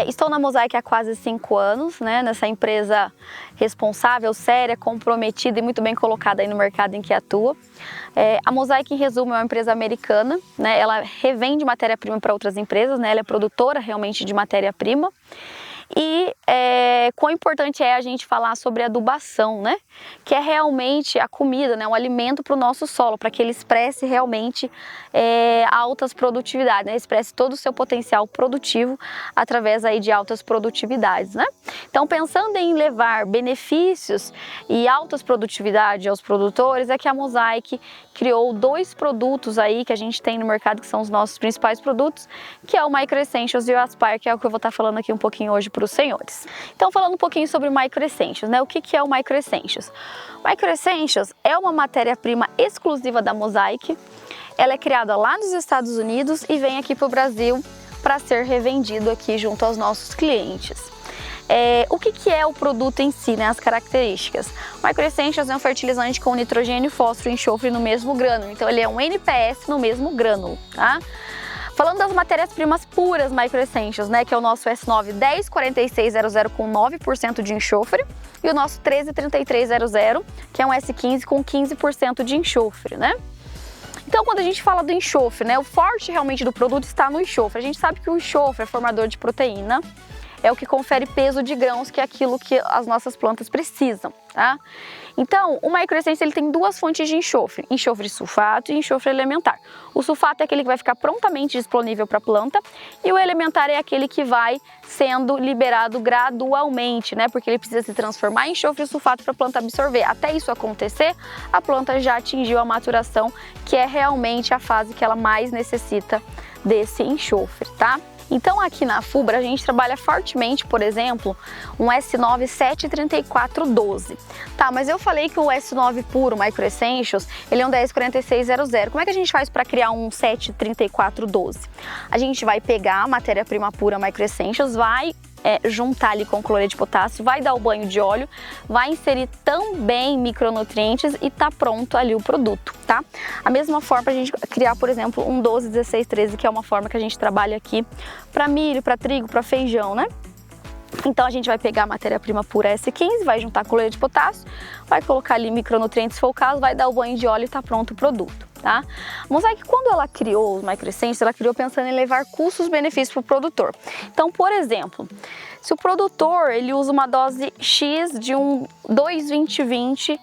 Speaker 7: Estou na Mosaic há quase 5 anos, né, nessa empresa responsável, séria, comprometida e muito bem colocada aí no mercado em que atua. A Mosaic, em resumo, é uma empresa americana, né, ela revende matéria-prima para outras empresas, né, ela é produtora realmente de matéria-prima. E quão importante é a gente falar sobre adubação, né? Que é realmente a comida, né? Um alimento para o nosso solo, para que ele expresse realmente altas produtividades, né? Expresse todo o seu potencial produtivo através aí de altas produtividades, né? Então, pensando em levar benefícios e altas produtividades aos produtores, é que a Mosaic criou 2 produtos aí que a gente tem no mercado, que são os nossos principais produtos, que é o Micro Essentials e o Aspire, que é o que eu vou estar falando aqui um pouquinho hoje para os senhores. fertilizantes. Então, falando um pouquinho sobre o Micro Essentials, né? O que é o Micro Essentials? O Micro Essentials é uma matéria-prima exclusiva da Mosaic. Ela é criada lá nos Estados Unidos e vem aqui para o Brasil para ser revendido aqui junto aos nossos clientes. O que é o produto em si, né? As características. O Micro Essentials é um fertilizante com nitrogênio, fósforo e enxofre no mesmo grânulo. Então ele é um NPS no mesmo grânulo, tá? Falando das matérias-primas puras Micro Essentials, né? Que é o nosso S9 104600 com 9% de enxofre e o nosso 133300, que é um S15 com 15% de enxofre, né? Então, quando a gente fala do enxofre, né, o forte realmente do produto está no enxofre. A gente sabe que o enxofre é formador de proteína, é o que confere peso de grãos, que é aquilo que as nossas plantas precisam, tá? Então, o Micro Essentials ele tem duas fontes de enxofre sulfato e enxofre elementar. O sulfato é aquele que vai ficar prontamente disponível para a planta e o elementar é aquele que vai sendo liberado gradualmente, né? Porque ele precisa se transformar em enxofre e sulfato para a planta absorver. Até isso acontecer, a planta já atingiu a maturação, que é realmente a fase que ela mais necessita desse enxofre, tá? Então aqui na Fubra a gente trabalha fortemente, por exemplo, um S9 73412. Tá, mas eu falei que o S9 puro Micro Essentials, ele é um 104600. Como é que a gente faz para criar um 73412? A gente vai pegar a matéria-prima pura Micro Essentials, vai juntar ali com cloreto de potássio, vai dar o banho de óleo, vai inserir também micronutrientes e tá pronto ali o produto, tá? A mesma forma a gente criar, por exemplo, um 121613, que é uma forma que a gente trabalha aqui para milho, para trigo, para feijão, né? Então a gente vai pegar a matéria-prima pura S15, vai juntar cloreto de potássio, vai colocar ali micronutrientes se for o caso, vai dar o banho de óleo e tá pronto o produto, tá? A Mosaic, quando ela criou os Micro Essentials, ela criou pensando em levar custos-benefícios para o produtor. Então, por exemplo, se o produtor ele usa uma dose X de um 2,20,20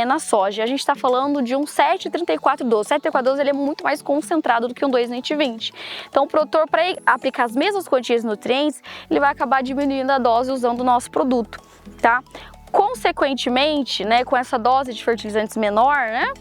Speaker 7: na soja, a gente está falando de um 7,34,12. O 7,34,12 ele é muito mais concentrado do que um 2,20,20. Então, o produtor, para aplicar as mesmas quantias de nutrientes, ele vai acabar diminuindo a dose usando o nosso produto, tá? Consequentemente, né, com essa dose de fertilizantes menor, né,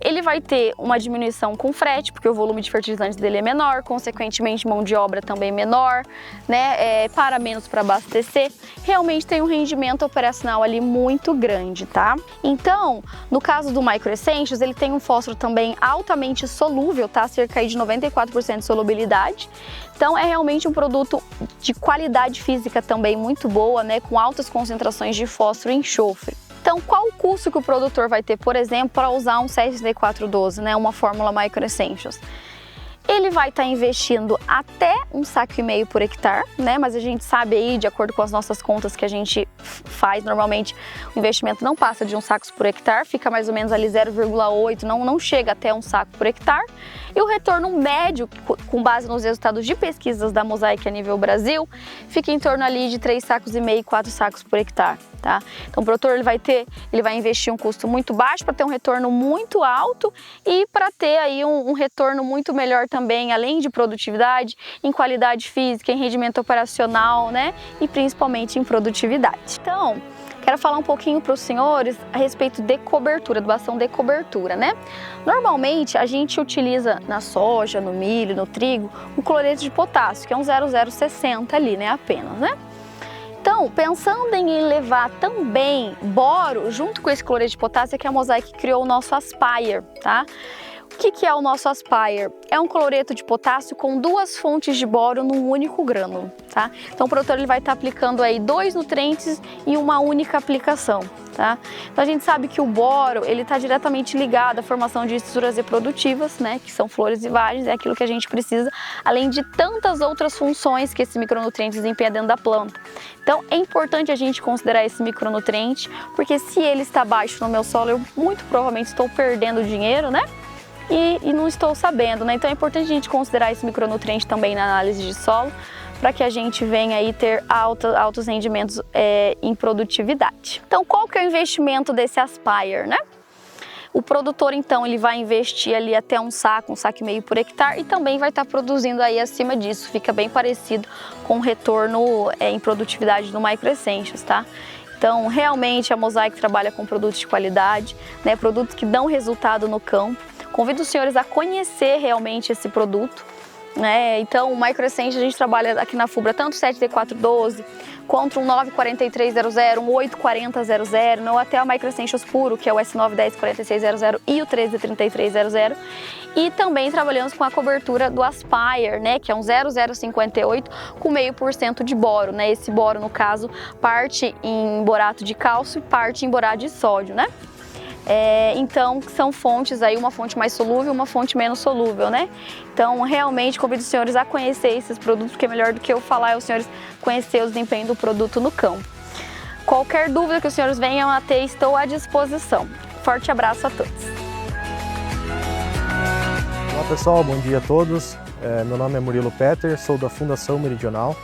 Speaker 7: ele vai ter uma diminuição com frete, porque o volume de fertilizantes dele é menor, consequentemente mão de obra também menor, né, para menos para abastecer, realmente tem um rendimento operacional ali muito grande, tá? Então, no caso do Micro Essentials, ele tem um fósforo também altamente solúvel, tá? Cerca de 94% de solubilidade. Então é realmente um produto de qualidade física também muito boa, né, com altas concentrações de fósforo e enxofre. Então, qual o custo que o produtor vai ter, por exemplo, para usar um 73412, né, uma fórmula Micro Essentials? Ele vai estar investindo até 1,5 saco por hectare, né? Mas a gente sabe aí, de acordo com as nossas contas que a gente faz, normalmente o investimento não passa de 1 saco por hectare, fica mais ou menos ali 0,8, não chega até 1 saco por hectare. E o retorno médio, com base nos resultados de pesquisas da Mosaic a nível Brasil, fica em torno ali de 3,5 sacos, 4 sacos por hectare, tá? Então o produtor ele vai investir um custo muito baixo para ter um retorno muito alto e para ter aí um retorno muito melhor também, além de produtividade, em qualidade física, em rendimento operacional, né? E principalmente em produtividade. Então, quero falar um pouquinho para os senhores a respeito de cobertura, doação de cobertura, né? Normalmente a gente utiliza na soja, no milho, no trigo, o cloreto de potássio, que é um 0,060 ali, né? Apenas, né? Então, pensando em levar também boro junto com esse cloreto de potássio, é que a Mosaic criou o nosso Aspire, tá? O que é o nosso Aspire? É um cloreto de potássio com 2 fontes de boro num único grânulo, tá? Então o produtor ele vai estar aplicando aí 2 nutrientes em uma única aplicação, tá? Então a gente sabe que o boro, ele está diretamente ligado à formação de estruturas reprodutivas, né? Que são flores e vagens, é aquilo que a gente precisa, além de tantas outras funções que esse micronutriente desempenha dentro da planta. Então é importante a gente considerar esse micronutriente, porque se ele está baixo no meu solo, eu muito provavelmente estou perdendo dinheiro, né? E não estou sabendo, né? Então é importante a gente considerar esse micronutriente também na análise de solo, para que a gente venha aí ter altos rendimentos em produtividade. Então qual que é o investimento desse Aspire, né? O produtor então ele vai investir ali até 1 saco, 1,5 saco por hectare e também vai estar produzindo aí acima disso, fica bem parecido com o retorno em produtividade do Micro Essentials, tá? Então, realmente a Mosaic trabalha com produtos de qualidade, né? Produtos que dão resultado no campo. Convido os senhores a conhecer realmente esse produto, né? Então o microessência a gente trabalha aqui na Fubra tanto o 7D412 quanto um 94300, um 84000, ou até o microessentials puro, que é o S9104600 e o 133300. E também trabalhamos com a cobertura do Aspire, né, que é um 0058 com 0,5% de boro, né? Esse boro, no caso, parte em borato de cálcio e parte em borato de sódio, né? Então são fontes aí, uma fonte mais solúvel e uma fonte menos solúvel, né? Então realmente convido os senhores a conhecer esses produtos, porque é melhor do que eu falar é os senhores conhecer o desempenho do produto no campo. Qualquer dúvida que os senhores venham a ter, estou à disposição. Forte abraço a todos.
Speaker 8: Olá pessoal, bom dia a todos. Meu nome é Murilo Petter, sou da Fundação Meridional.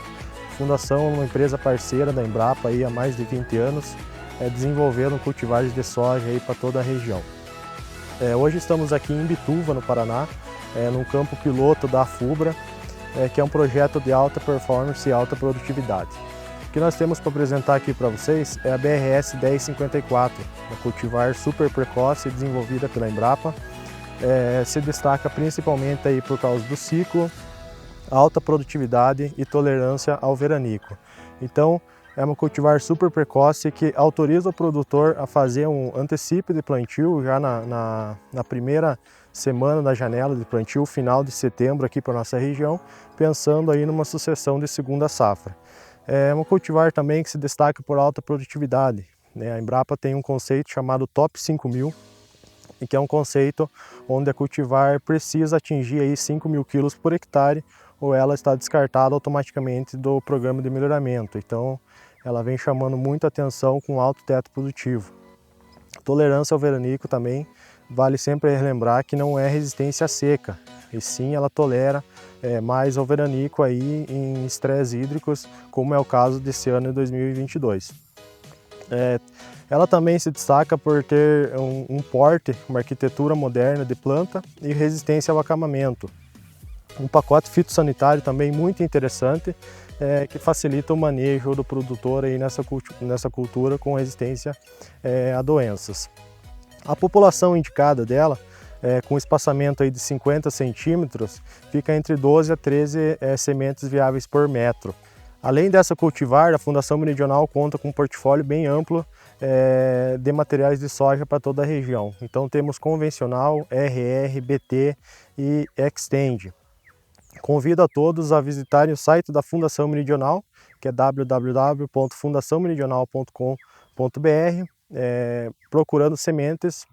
Speaker 8: A Fundação é uma empresa parceira da Embrapa aí há mais de 20 anos, desenvolvendo cultivares de soja para toda a região. Hoje estamos aqui em Imbituva, no Paraná, num campo piloto da Fubra, que é um projeto de alta performance e alta produtividade. O que nós temos para apresentar aqui para vocês é a BRS 1054, uma cultivar super precoce desenvolvida pela Embrapa. Se destaca principalmente aí por causa do ciclo, alta produtividade e tolerância ao veranico. Então, é uma cultivar super precoce que autoriza o produtor a fazer um antecipo de plantio já na primeira semana da janela de plantio, final de setembro aqui para a nossa região, pensando aí numa sucessão de segunda safra. É uma cultivar também que se destaca por alta produtividade, né? A Embrapa tem um conceito chamado Top 5000, e que é um conceito onde a cultivar precisa atingir aí 5.000 quilos por hectare ou ela está descartada automaticamente do programa de melhoramento. Então, ela vem chamando muita atenção com alto teto produtivo. Tolerância ao veranico também, vale sempre relembrar que não é resistência à seca, e sim ela tolera mais ao veranico aí em estresses hídricos, como é o caso desse ano de 2022. Ela também se destaca por ter um porte, uma arquitetura moderna de planta e resistência ao acamamento. Um pacote fitossanitário também muito interessante, que facilita o manejo do produtor aí nessa cultura com resistência a doenças. A população indicada dela, com espaçamento aí de 50 centímetros, fica entre 12 a 13 sementes viáveis por metro. Além dessa cultivar, a Fundação Meridional conta com um portfólio bem amplo de materiais de soja para toda a região. Então temos convencional, RR, BT e Extend. Convido a todos a visitarem o site da Fundação Meridional, que é www.fundaçãomeridional.com.br, procurando sementes,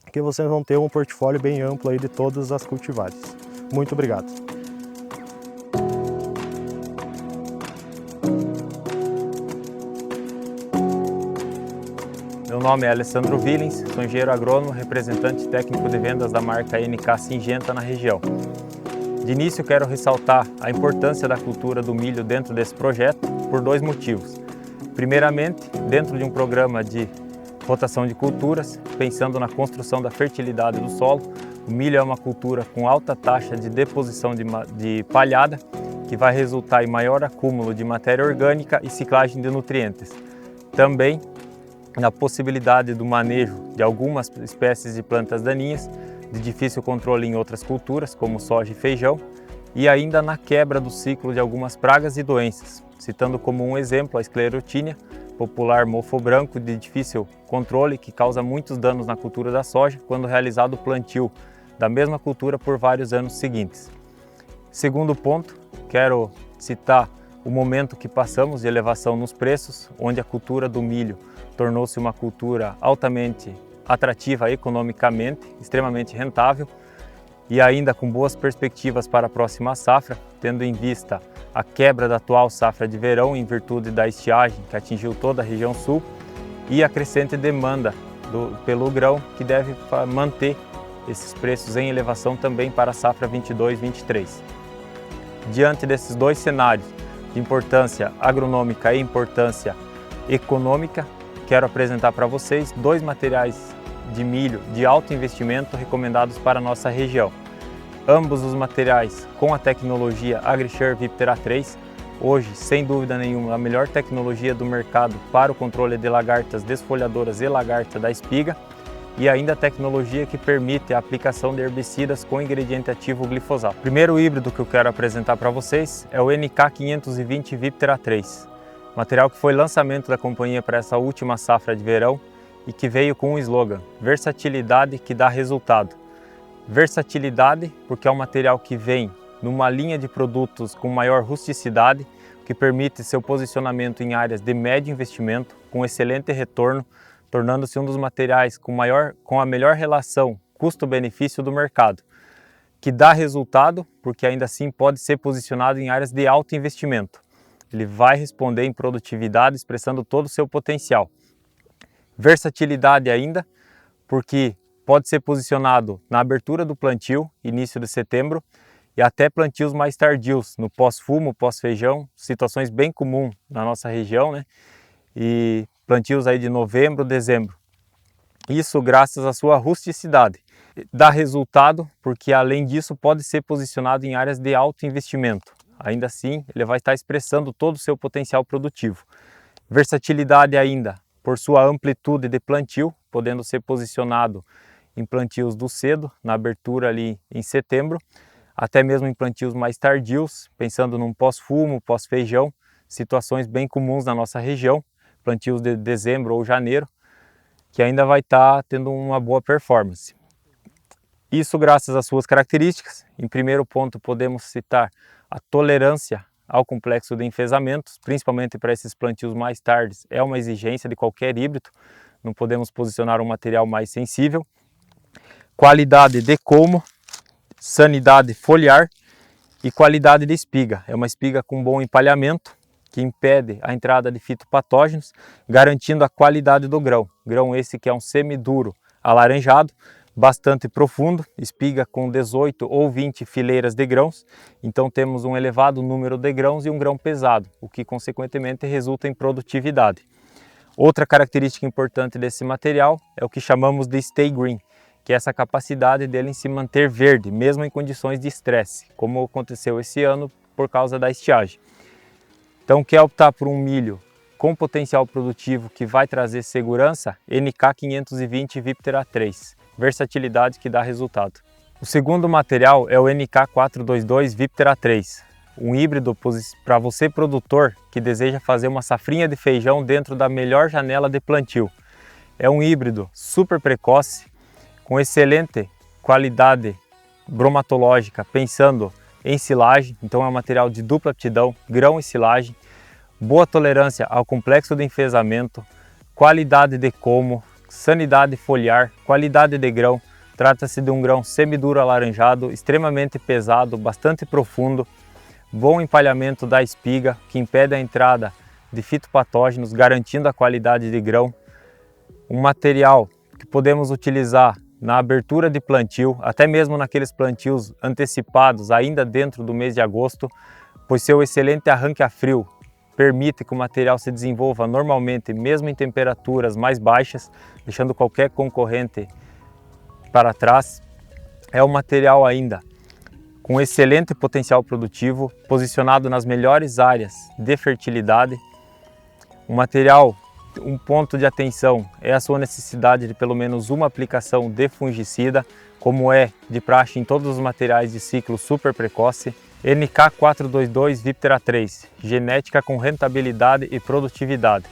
Speaker 8: que vocês vão ter um portfólio bem amplo aí de todas as cultivares. Muito obrigado.
Speaker 6: Meu nome é Alessandro Willens, sou engenheiro agrônomo, representante técnico de vendas da marca NK Syngenta na região. De início, quero ressaltar a importância da cultura do milho dentro desse projeto por dois motivos. Primeiramente, dentro de um programa de rotação de culturas, pensando na construção da fertilidade do solo, o milho é uma cultura com alta taxa de deposição de palhada, que vai resultar em maior acúmulo de matéria orgânica e ciclagem de nutrientes. Também na possibilidade do manejo de algumas espécies de plantas daninhas, de difícil controle em outras culturas, como soja e feijão, e ainda na quebra do ciclo de algumas pragas e doenças, citando como um exemplo a esclerotínia, popular mofo branco de difícil controle, que causa muitos danos na cultura da soja quando realizado o plantio da mesma cultura por vários anos seguintes. Segundo ponto, quero citar o momento que passamos de elevação nos preços, onde a cultura do milho tornou-se uma cultura altamente atrativa economicamente, extremamente rentável e ainda com boas perspectivas para a próxima safra, tendo em vista a quebra da atual safra de verão em virtude da estiagem que atingiu toda a região sul e a crescente demanda pelo grão, que deve manter esses preços em elevação também para a safra 22-23. Diante desses dois cenários de importância agronômica e importância econômica, quero apresentar para vocês dois materiais de milho de alto investimento recomendados para a nossa região. Ambos os materiais com a tecnologia AgriShare Viptera 3, hoje, sem dúvida nenhuma, a melhor tecnologia do mercado para o controle de lagartas desfolhadoras e lagarta da espiga,
Speaker 9: e ainda a tecnologia que permite a aplicação de herbicidas com ingrediente ativo glifosato. O primeiro híbrido que eu quero apresentar para vocês é o NK520 Viptera 3, material que foi lançamento da companhia para essa última safra de verão e que veio com um slogan: versatilidade que dá resultado. Versatilidade porque é um material que vem numa linha de produtos com maior rusticidade, que permite seu posicionamento em áreas de médio investimento, com excelente retorno, tornando-se um dos materiais com a melhor relação custo-benefício do mercado, que dá resultado porque ainda assim pode ser posicionado em áreas de alto investimento. Ele vai responder em produtividade, expressando todo o seu potencial. Versatilidade ainda, porque pode ser posicionado na abertura do plantio, início de setembro, e até plantios mais tardios, no pós-fumo, pós-feijão, situações bem comuns na nossa região, né? E plantios aí de novembro, dezembro. Isso graças à sua rusticidade. Dá resultado porque, além disso, pode ser posicionado em áreas de alto investimento. Ainda assim, ele vai estar expressando todo o seu potencial produtivo. Versatilidade ainda, por sua amplitude de plantio, podendo ser posicionado em plantios do cedo, na abertura ali em setembro, até mesmo em plantios mais tardios, pensando num pós-fumo, pós-feijão, situações bem comuns na nossa região, plantios de dezembro ou janeiro, que ainda vai estar tendo uma boa performance. Isso graças às suas características. Em primeiro ponto, podemos citar a tolerância ao complexo de enfesamentos, principalmente para esses plantios mais tardes, é uma exigência de qualquer híbrido, não podemos posicionar um material mais sensível. Qualidade de colmo, sanidade foliar e qualidade de espiga. É uma espiga com bom empalhamento, que impede a entrada de fitopatógenos, garantindo a qualidade do grão. Grão esse que é um semiduro alaranjado, bastante profundo, espiga com 18 ou 20 fileiras de grãos, então temos um elevado número de grãos e um grão pesado, o que consequentemente resulta em produtividade. Outra característica importante desse material é o que chamamos de Stay Green, que é essa capacidade dele em se manter verde, mesmo em condições de estresse, como aconteceu esse ano por causa da estiagem. Então, quer optar por um milho com potencial produtivo que vai trazer segurança? NK520 Viptera 3, versatilidade que dá resultado. O segundo material é o NK422 Viptera 3, um híbrido para você produtor que deseja fazer uma safrinha de feijão dentro da melhor janela de plantio. É um híbrido super precoce, com excelente qualidade bromatológica, pensando em silagem, então é um material de dupla aptidão, grão e silagem, boa tolerância ao complexo de enfesamento, qualidade de colmo, sanidade foliar, qualidade de grão. Trata-se de um grão semiduro alaranjado, extremamente pesado, bastante profundo, bom empalhamento da espiga, que impede a entrada de fitopatógenos, garantindo a qualidade de grão. Um material que podemos utilizar na abertura de plantio, até mesmo naqueles plantios antecipados ainda dentro do mês de agosto, pois seu excelente arranque a frio permite que o material se desenvolva normalmente, mesmo em temperaturas mais baixas, deixando qualquer concorrente para trás. É um material ainda com excelente potencial produtivo, posicionado nas melhores áreas de fertilidade. Um material, um ponto de atenção é a sua necessidade de pelo menos uma aplicação de fungicida, como é de praxe em todos os materiais de ciclo super precoce. NK422 Viptera 3, genética com rentabilidade e produtividade.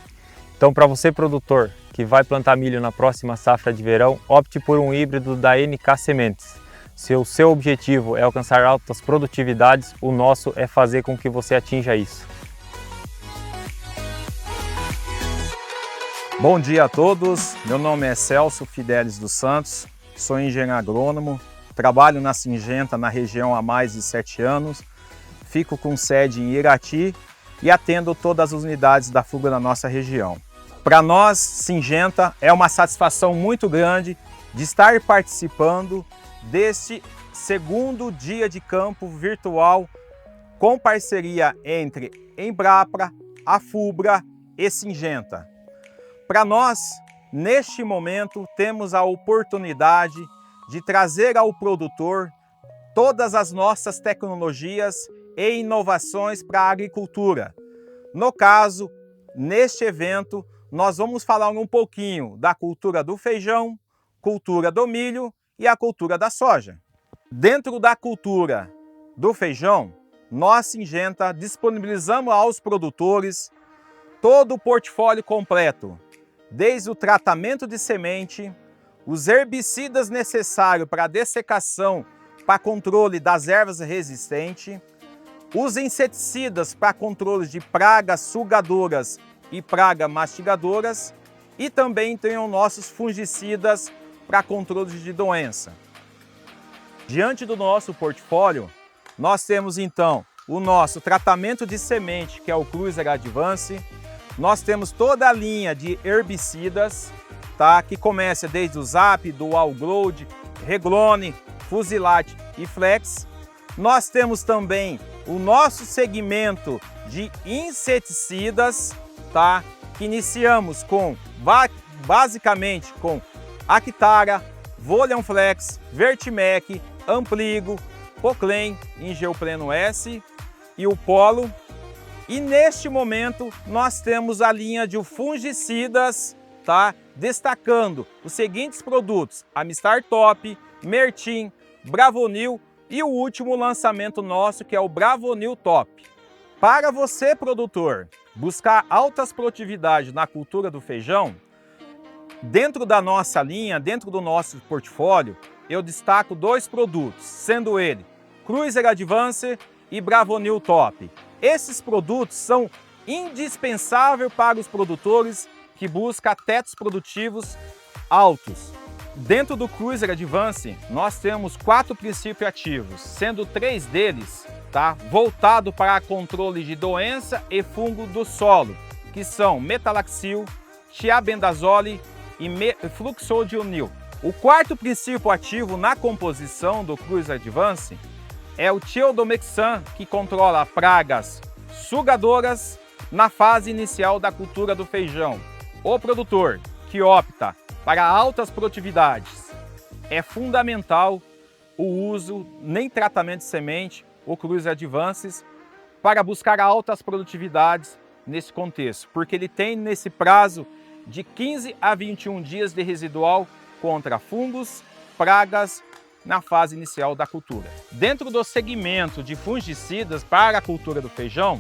Speaker 9: Então, para você produtor que vai plantar milho na próxima safra de verão, opte por um híbrido da NK Sementes. Se o seu objetivo é alcançar altas produtividades, o nosso é fazer com que você atinja isso.
Speaker 10: Bom dia a todos, meu nome é Celso Fidelis dos Santos, sou engenheiro agrônomo, trabalho na Syngenta na região há mais de 7 anos, fico com sede em Irati e atendo todas as unidades da FUGRA na nossa região. Para nós, Syngenta, é uma satisfação muito grande de estar participando deste segundo dia de campo virtual com parceria entre Embrapa, a FUBRA e Syngenta. Para nós, neste momento, temos a oportunidade de trazer ao produtor todas as nossas tecnologias e inovações para a agricultura. No caso, neste evento, nós vamos falar um pouquinho da cultura do feijão, cultura do milho e a cultura da soja. Dentro da cultura do feijão, nós, Syngenta, disponibilizamos aos produtores todo o portfólio completo, desde o tratamento de semente, os herbicidas necessários para a dessecação, para controle das ervas resistentes, os inseticidas para controle de pragas sugadoras e pragas mastigadoras, e também tem os nossos fungicidas para controle de doença. Diante do nosso portfólio, nós temos então o nosso tratamento de semente, que é o Cruiser Advance. Nós temos toda a linha de herbicidas, tá? Que começa desde o Zap, Dual Growth, Reglone, Fusilate e Flex. Nós temos também o nosso segmento de inseticidas, tá? Que iniciamos com basicamente com Actara, Volion Flex, Vertimec, Ampligo, Poclen, Ingeopleno S e o Polo. E neste momento nós temos a linha de fungicidas, tá? Destacando os seguintes produtos: Amistar Top, Mertin, Bravonil e o último lançamento nosso, que é o Bravonil Top. Para você, produtor, buscar altas produtividades na cultura do feijão, dentro da nossa linha, dentro do nosso portfólio, eu destaco 2 produtos, sendo ele Cruiser Advance e Bravonil Top. Esses produtos são indispensáveis para os produtores que buscam tetos produtivos altos. Dentro do Cruiser Advance, nós temos 4 princípios ativos, sendo 3 deles, tá, voltado para controle de doença e fungo do solo, que são metalaxil, tiabendazole e fluxodionil. O 4º princípio ativo na composição do Cruiser Advance é o tiodomexan, que controla pragas sugadoras na fase inicial da cultura do feijão. O produtor que opta para altas produtividades, é fundamental o uso, nem tratamento de semente, o Cruiser Advances, para buscar altas produtividades nesse contexto, porque ele tem nesse prazo de 15 a 21 dias de residual contra fungos, pragas na fase inicial da cultura. Dentro do segmento de fungicidas para a cultura do feijão,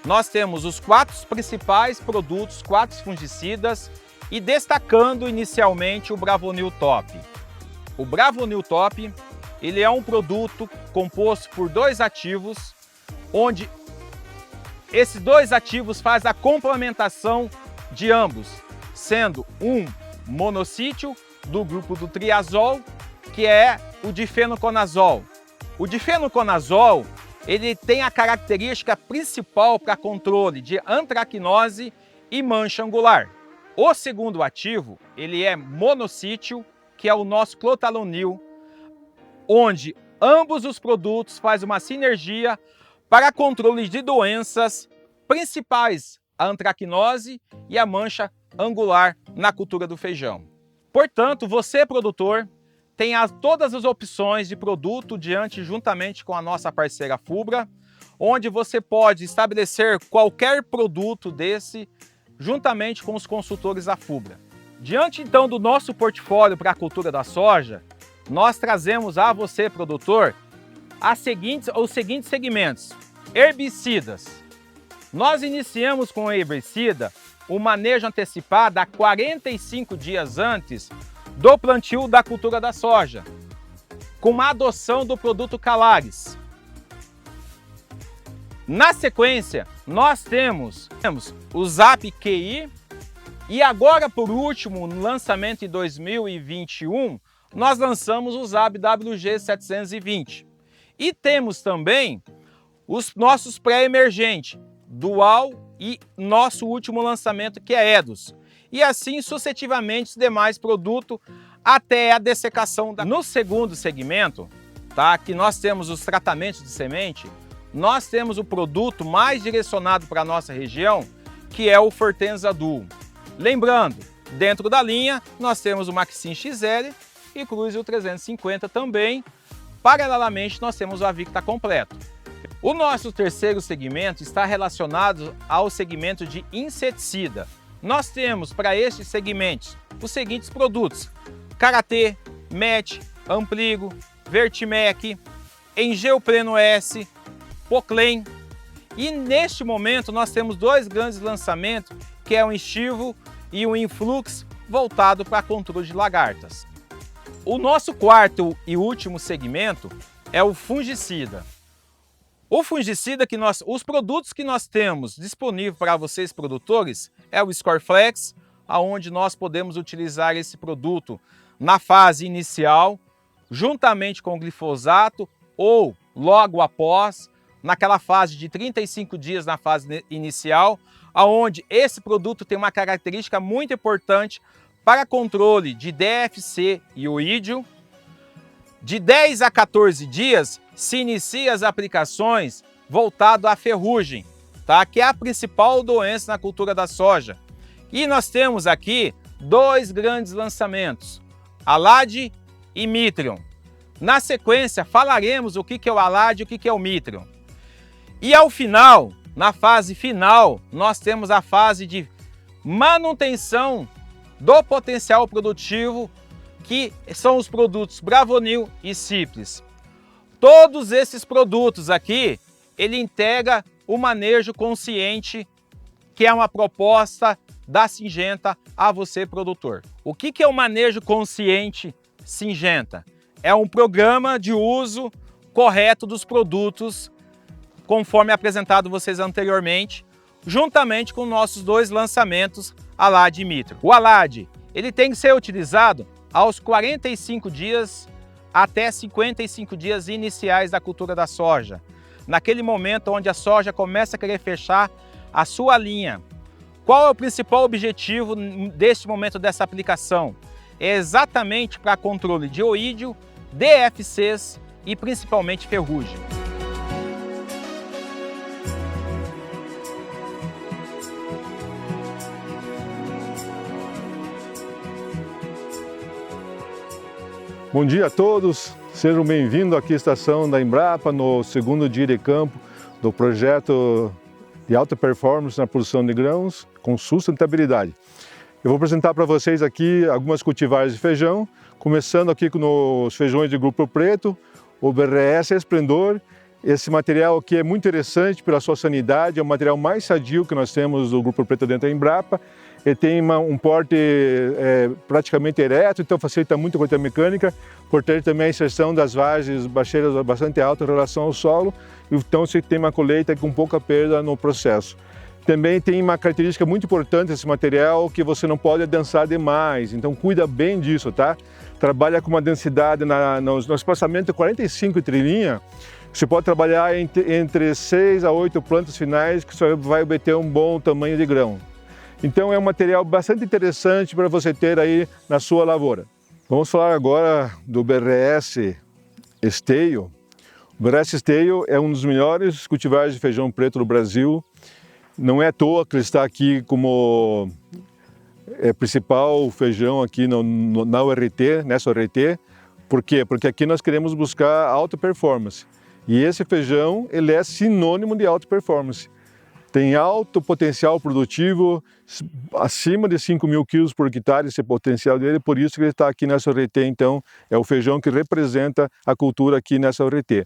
Speaker 10: nós temos os 4 principais produtos, 4 fungicidas, e destacando inicialmente o Bravonil Top. O Bravonil Top, ele é um produto composto por 2 ativos, onde esses 2 ativos fazem a complementação de ambos, sendo um monossítio do grupo do triazol, que é o difenoconazol. O difenoconazol, ele tem a característica principal para controle de antracnose e mancha angular. O segundo ativo, ele é monossítio, que é o nosso clotalonil, onde ambos os produtos fazem uma sinergia para controle de doenças principais, a antracnose e a mancha angular na cultura do feijão. Portanto, você, produtor, tem todas as opções de produto juntamente com a nossa parceira Fubra, onde você pode estabelecer qualquer produto desse juntamente com os consultores da Fubra. Diante então do nosso portfólio para a cultura da soja, nós trazemos a você, produtor, os seguintes segmentos. Herbicidas. Nós iniciamos com o herbicida o manejo antecipado a 45 dias antes do plantio da cultura da soja, com a adoção do produto Calaris. Na sequência, nós temos o Zap QI e agora, por último, no lançamento em 2021, nós lançamos o Zap WG 720. E temos também os nossos pré-emergentes, Dual e nosso último lançamento, que é Edos. E assim sucessivamente os demais produtos até a dessecação. No segundo segmento, tá, que nós temos os tratamentos de semente, nós temos o produto mais direcionado para a nossa região, que é o Fortenza Duo. Lembrando, dentro da linha, nós temos o Maxim XL e Cruiser 350 também. Paralelamente, nós temos o Avicta completo. O nosso terceiro segmento está relacionado ao segmento de inseticida. Nós temos para estes segmentos os seguintes produtos: Karatê, Match, Ampligo, Vertimec, Engeopleno S, Poclaim. E neste momento nós temos dois grandes lançamentos, que é o Instivo e o Influx, voltado para controle de lagartas. O nosso quarto e último segmento é o fungicida. O fungicida os produtos que nós temos disponível para vocês produtores é o Scoreflex, aonde nós podemos utilizar esse produto na fase inicial, juntamente com o glifosato ou logo após, naquela fase de 35 dias na fase inicial, aonde esse produto tem uma característica muito importante para controle de DFC e oídio. De 10 a 14 dias se inicia as aplicações voltado à ferrugem, tá? Que é a principal doença na cultura da soja. E nós temos aqui dois grandes lançamentos, Alad e Mitrion. Na sequência falaremos o que é o Alad e o que é o Mitrion. E ao final, na fase final, nós temos a fase de manutenção do potencial produtivo, que são os produtos Bravonil e Cipres. Todos esses produtos aqui, ele integra o manejo consciente, que é uma proposta da Syngenta a você, produtor. O que é o manejo consciente Syngenta? É um programa de uso correto dos produtos, conforme apresentado vocês anteriormente, juntamente com nossos dois lançamentos, Alad e Mitrion. O Alad, ele tem que ser utilizado aos 45 dias até 55 dias iniciais da cultura da soja. Naquele momento onde a soja começa a querer fechar a sua linha. Qual é o principal objetivo deste momento dessa aplicação? É exatamente para controle de oídio, DFCs e principalmente ferrugem.
Speaker 2: Bom dia a todos, sejam bem-vindos aqui à estação da Embrapa, no segundo dia de campo do projeto de alta performance na produção de grãos com sustentabilidade. Eu vou apresentar para vocês aqui algumas cultivares de feijão, começando aqui com os feijões de grupo preto, o BRS Esplendor. Esse material aqui é muito interessante pela sua sanidade, é o material mais sadio que nós temos do grupo preto dentro da Embrapa. Ele tem um porte praticamente ereto, então facilita muito a colheita mecânica, por ter também a inserção das vagens baixeiras bastante alta em relação ao solo, então você tem uma colheita com pouca perda no processo. Também tem uma característica muito importante desse material, que você não pode adensar demais, então cuida bem disso, tá? Trabalha com uma densidade no espaçamento de 45 entre linha, você pode trabalhar entre 6 a 8 plantas finais, que você vai obter um bom tamanho de grão. Então é um material bastante interessante para você ter aí na sua lavoura. Vamos falar agora do BRS Esteio. O BRS Esteio é um dos melhores cultivares de feijão preto do Brasil. Não é à toa que ele está aqui como principal feijão aqui na URT, nessa URT. Por quê? Porque aqui nós queremos buscar alta performance. E esse feijão, ele é sinônimo de alta performance. Tem alto potencial produtivo, acima de 5.000 quilos por hectare esse potencial dele, por isso que ele está aqui nessa URT, então é o feijão que representa a cultura aqui nessa URT.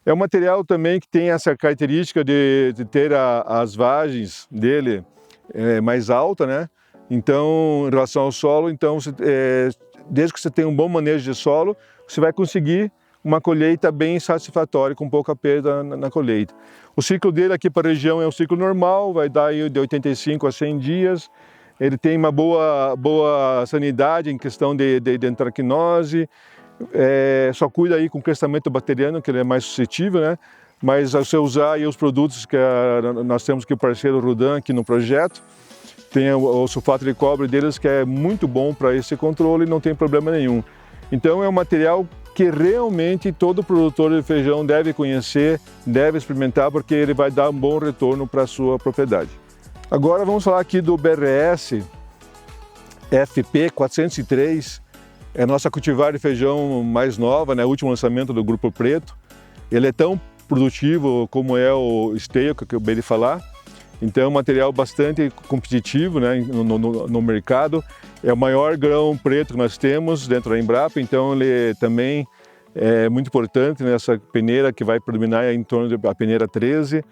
Speaker 2: É um material também que tem essa característica de ter as vagens dele mais alta, né? Então, em relação ao solo, então, desde que você tenha um bom manejo de solo, você vai conseguir uma colheita bem satisfatória, com pouca perda na colheita. O ciclo dele aqui para a região é um ciclo normal, vai dar aí de 85 a 100 dias. Ele tem uma boa sanidade em questão de antracnose. Só cuida aí com o crescimento bacteriano, que ele é mais suscetível, né? Mas ao você usar aí os produtos que nós temos aqui o parceiro Rudan aqui no projeto, tem o sulfato de cobre deles, que é muito bom para esse controle e não tem problema nenhum. Então é um material que realmente todo produtor de feijão deve conhecer, deve experimentar, porque ele vai dar um bom retorno para a sua propriedade. Agora vamos falar aqui do BRS FP 403, é a nossa cultivar de feijão mais nova, né, último lançamento do Grupo Preto. Ele é tão produtivo como é o Esteio, que eu acabei de falar. Então é um material bastante competitivo, né, no mercado. É o maior grão preto que nós temos dentro da Embrapa, então ele também é muito importante nessa peneira que vai predominar em torno da peneira 13.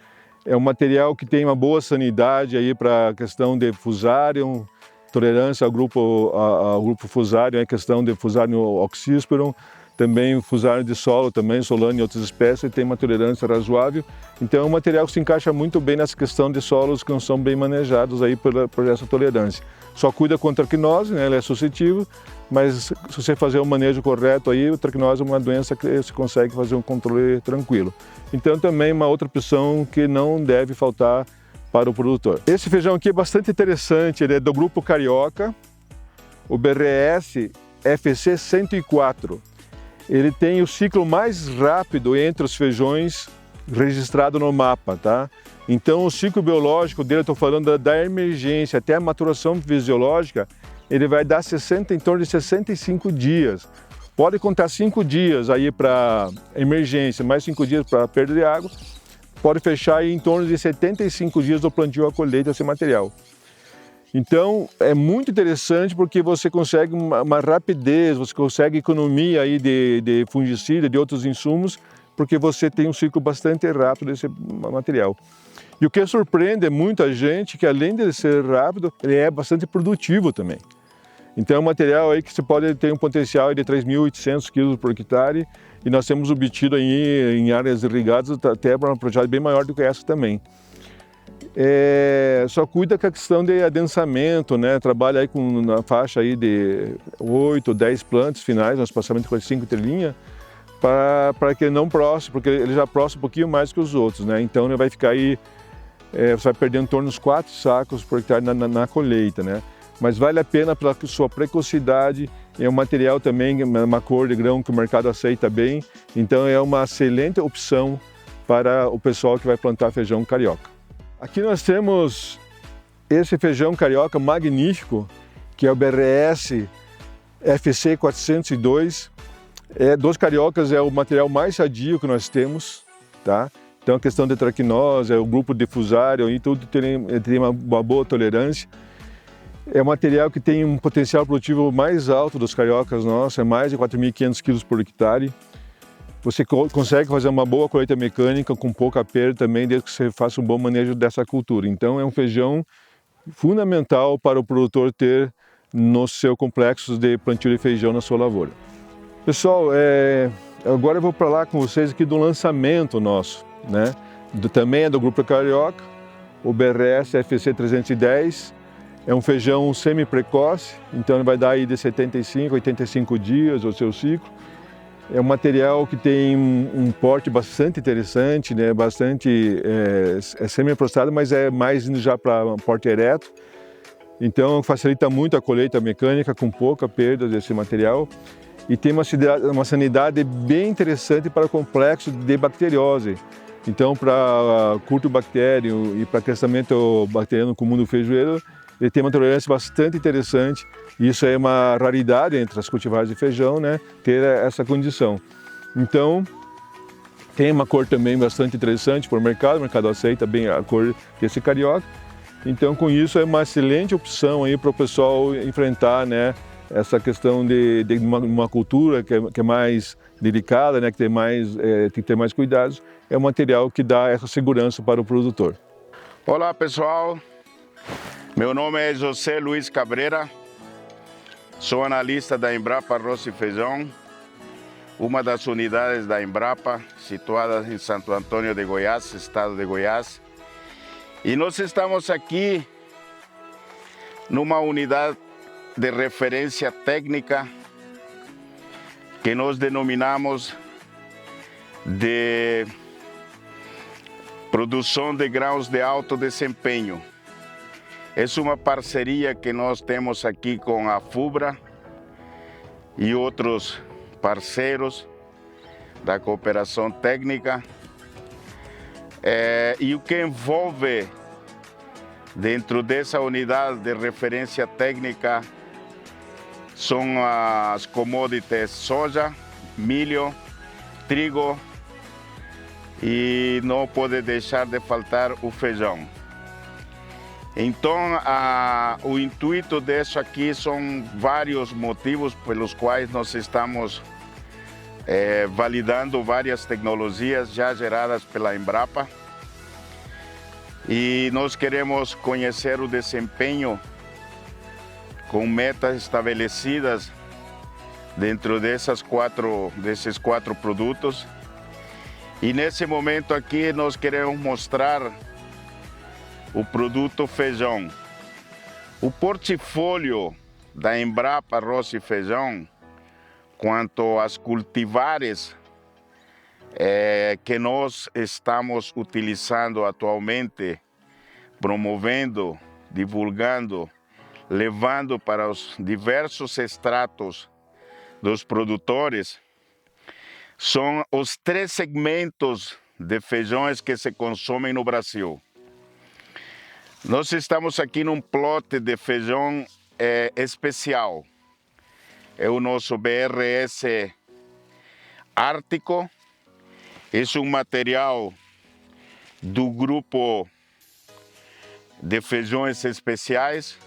Speaker 2: É um material que tem uma boa sanidade aí para a questão de Fusarium, tolerância ao grupo Fusarium, a questão de Fusarium oxysporum, também Fusarium de solo, também Solane e outras espécies, tem uma tolerância razoável. Então é um material que se encaixa muito bem nessa questão de solos que não são bem manejados aí por essa tolerância. Só cuida contra a tracnose, né? Ele é suscetível, mas se você fazer o manejo correto aí, a tracnose é uma doença que você consegue fazer um controle tranquilo. Então também uma outra opção que não deve faltar para o produtor. Esse feijão aqui é bastante interessante, ele é do grupo Carioca, o BRS FC 104. Ele tem o ciclo mais rápido entre os feijões registrado no mapa, tá? Então o ciclo biológico dele, eu estou falando da emergência até a maturação fisiológica, ele vai dar em torno de 65 dias. Pode contar 5 dias aí para emergência, mais 5 dias para perda de água. Pode fechar aí em torno de 75 dias do plantio à colheita desse material. Então é muito interessante porque você consegue uma rapidez, você consegue economia aí de fungicida, de outros insumos, porque você tem um ciclo bastante rápido desse material. E o que surpreende muita gente que além de ser rápido, ele é bastante produtivo também. Então é um material aí que você pode ter um potencial de 3.800 kg por hectare e nós temos obtido aí em áreas irrigadas até para uma produtividade bem maior do que essa também. Só cuida com a questão de adensamento, né? Trabalha aí com na faixa aí de 8 ou 10 plantas finais, no espaçamento com 5 trelinhas, para que ele não prosse, porque ele já prosse um pouquinho mais que os outros, né? Então ele vai ficar aí, você vai perdendo em torno de uns 4 sacos por hectare na colheita, né? Mas vale a pena pela sua precocidade, é um material também, uma cor de grão que o mercado aceita bem, então é uma excelente opção para o pessoal que vai plantar feijão carioca. Aqui nós temos esse feijão carioca magnífico, que é o BRS FC 402. Dos cariocas é o material mais sadio que nós temos, tá? Então a questão de tracnose, o grupo de Fusarium e tudo tem uma boa tolerância. É um material que tem um potencial produtivo mais alto dos cariocas nossos, é mais de 4.500 kg por hectare. Você consegue fazer uma boa colheita mecânica com pouca perda também, desde que você faça um bom manejo dessa cultura. Então é um feijão fundamental para o produtor ter no seu complexo de plantio de feijão na sua lavoura. Pessoal, agora eu vou para lá com vocês aqui do lançamento nosso, né? Também é do Grupo Carioca, o BRS FC 310. É um feijão semi-precoce, então ele vai dar aí de 75 a 85 dias o seu ciclo. É um material que tem um porte bastante interessante, né? Bastante semi-processado, mas é mais indo já para porte ereto. Então facilita muito a colheita mecânica com pouca perda desse material. E tem uma sanidade bem interessante para o complexo de bacteriose. Então para cultibactério e para crescimento bacteriano comum do feijoeiro, ele tem uma tolerância bastante interessante. Isso é uma raridade entre as cultivares de feijão, né? Ter essa condição. Então, tem uma cor também bastante interessante para o mercado aceita bem a cor desse carioca. Então, com isso, é uma excelente opção aí para o pessoal enfrentar, né, essa questão de uma cultura que é mais delicada, né, que tem que ter mais cuidados. É um material que dá essa segurança para o produtor.
Speaker 4: Olá, pessoal. Meu nome é José Luiz Cabreira, sou analista da Embrapa Arroz e Feijão, uma das unidades da Embrapa situadas em Santo Antônio de Goiás, estado de Goiás. E nós estamos aqui numa unidade de referência técnica que nós denominamos de produção de grãos de alto desempenho. É uma parceria que nós temos aqui com a FUBRA e outros parceiros da cooperação técnica. E o que envolve dentro dessa unidade de referência técnica são as commodities soja, milho, trigo e não pode deixar de faltar o feijão. Então, o intuito disso aqui são vários motivos pelos quais nós estamos validando várias tecnologias já geradas pela Embrapa. E nós queremos conhecer o desempenho com metas estabelecidas dentro desses quatro produtos. E nesse momento aqui nós queremos mostrar o produto feijão. O portfólio da Embrapa Arroz e Feijão, quanto às cultivares que nós estamos utilizando atualmente, promovendo, divulgando, levando para os diversos estratos dos produtores, são os 3 segmentos de feijões que se consomem no Brasil. Nós estamos aqui num plot de feijão especial. É o nosso BRS Ártico. Esse é um material do grupo de feijões especiais,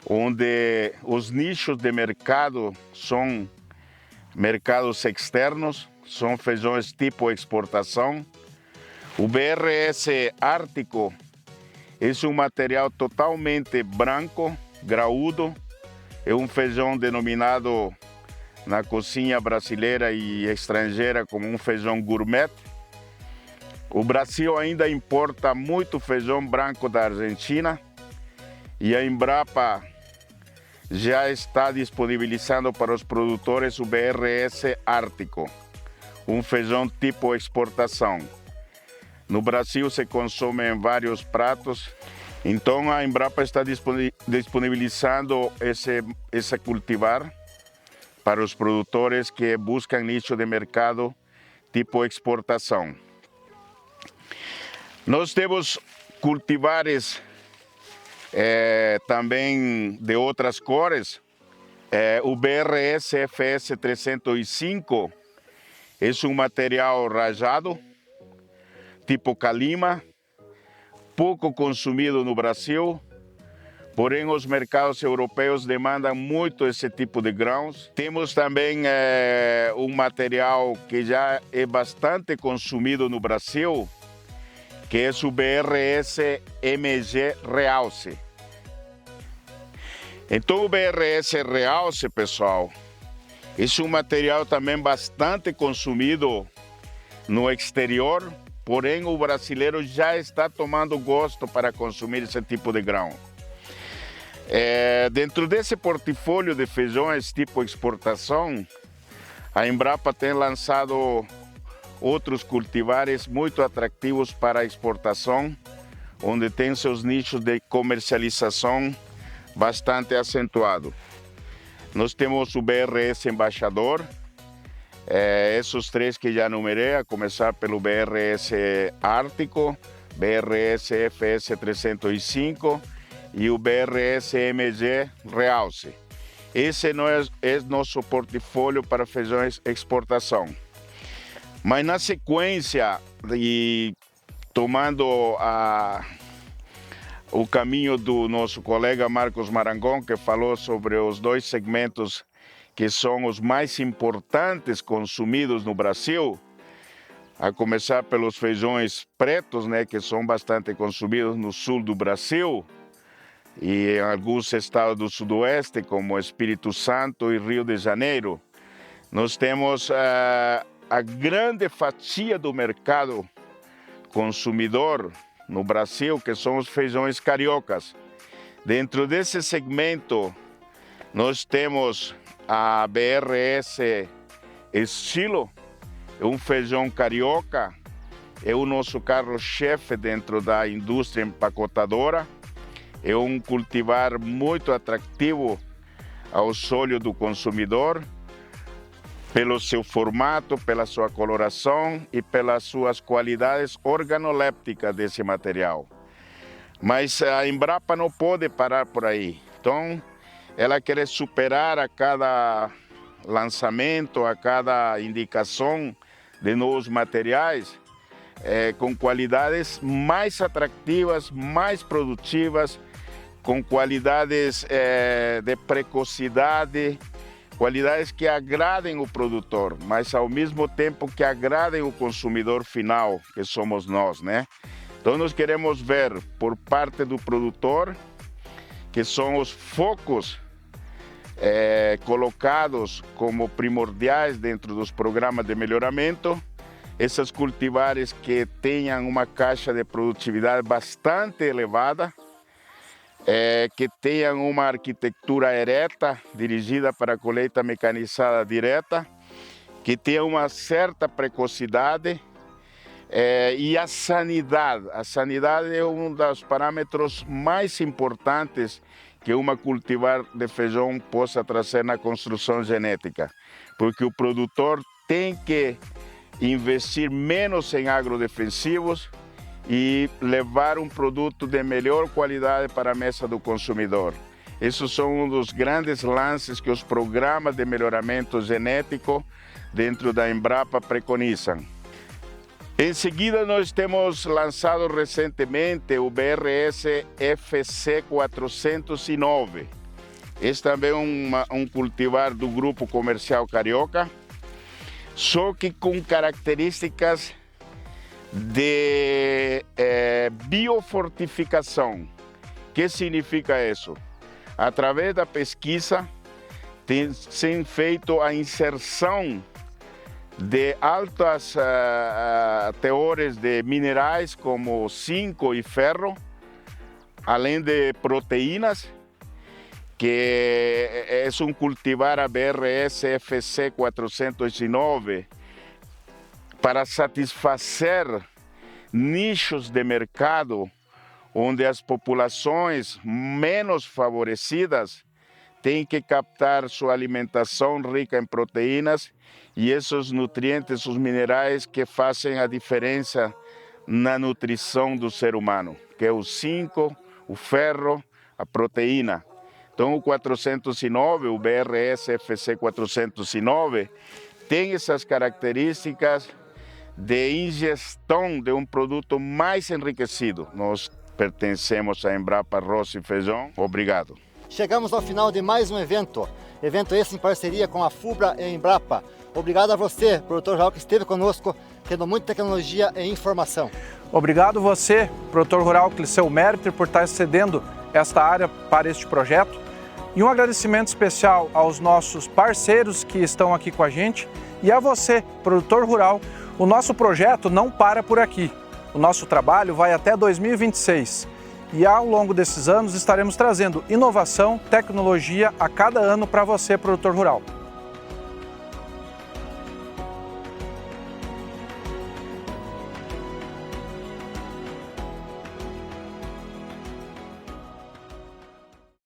Speaker 4: onde os nichos de mercado são mercados externos, são feijões tipo exportação. O BRS Ártico é um material totalmente branco, graúdo, é um feijão denominado na cozinha brasileira e estrangeira como um feijão gourmet. O Brasil ainda importa muito feijão branco da Argentina e a Embrapa já está disponibilizando para os produtores o BRS Ártico, um feijão tipo exportação. No Brasil se consome em vários pratos, então a Embrapa está disponibilizando esse cultivar para os produtores que buscam nicho de mercado tipo exportação. Nós temos cultivares também de outras cores. O BRS FS 305 é um material rajado, tipo calima, pouco consumido no Brasil, porém os mercados europeus demandam muito esse tipo de grãos. Temos também um material que já é bastante consumido no Brasil, que é o BRS MG Realce. Então o BRS Realce, pessoal, é um material também bastante consumido no exterior, porém o brasileiro já está tomando gosto para consumir esse tipo de grão. Dentro desse portfólio de feijões tipo exportação, a Embrapa tem lançado outros cultivares muito atrativos para a exportação, onde tem seus nichos de comercialização bastante acentuados. Nós temos o BRS Embaixador, esses 3 que já numerei, a começar pelo BRS Ártico, BRS FS 305 e o BRS MG Realce. Esse não é nosso portfólio para feijões exportação. Mas na sequência, e tomando o caminho do nosso colega Marcos Marangon, que falou sobre os 2 segmentos que são os mais importantes consumidos no Brasil, a começar pelos feijões pretos, né, que são bastante consumidos no sul do Brasil e em alguns estados do sudoeste, como Espírito Santo e Rio de Janeiro. Nós temos a grande fatia do mercado consumidor no Brasil, que são os feijões cariocas. Dentro desse segmento, nós temos a BRS Estilo, é um feijão carioca, é o nosso carro-chefe dentro da indústria empacotadora, é um cultivar muito atrativo aos olhos do consumidor, pelo seu formato, pela sua coloração e pelas suas qualidades organolépticas desse material. Mas a Embrapa não pode parar por aí. Então, ela quer superar a cada lançamento, a cada indicação de novos materiais, com qualidades mais atrativas, mais produtivas, com qualidades de precocidade, qualidades que agradem o produtor, mas ao mesmo tempo que agradem o consumidor final, que somos nós, né? Então nós queremos ver por parte do produtor, que são os focos colocados como primordiais dentro dos programas de melhoramento, essas cultivares que tenham uma caixa de produtividade bastante elevada, que tenham uma arquitetura ereta, dirigida para a colheita mecanizada direta, que tenham uma certa precocidade e a sanidade. A sanidade é um dos parâmetros mais importantes que uma cultivar de feijão possa trazer na construção genética, porque o produtor tem que investir menos em agrodefensivos e levar um produto de melhor qualidade para a mesa do consumidor. Esses são um dos grandes lances que os programas de melhoramento genético dentro da Embrapa preconizam. Em seguida, nós temos lançado recentemente o BRS FC 409. Este também é um cultivar do Grupo Comercial Carioca, só que com características de biofortificação. O que significa isso? Através da pesquisa, tem sido feito a inserção de altas teores de minerais como zinco e ferro, além de proteínas, que é um cultivar a BRS FC 409 para satisfazer nichos de mercado onde as populações menos favorecidas têm que captar sua alimentação rica em proteínas e esses nutrientes, os minerais que fazem a diferença na nutrição do ser humano, que é o zinco, o ferro, a proteína. Então o 409, o BRS FC 409, tem essas características de ingestão de um produto mais enriquecido. Nós pertencemos à Embrapa Arroz e Feijão. Obrigado.
Speaker 11: Chegamos ao final de mais um evento esse em parceria com a FUBRA e a Embrapa. Obrigado a você, produtor rural, que esteve conosco, tendo muita tecnologia e informação.
Speaker 1: Obrigado você, produtor rural Cliceu Mériter, por estar cedendo esta área para este projeto. E um agradecimento especial aos nossos parceiros que estão aqui com a gente e a você, produtor rural. O nosso projeto não para por aqui. O nosso trabalho vai até 2026. E ao longo desses anos estaremos trazendo inovação, tecnologia a cada ano para você, produtor rural.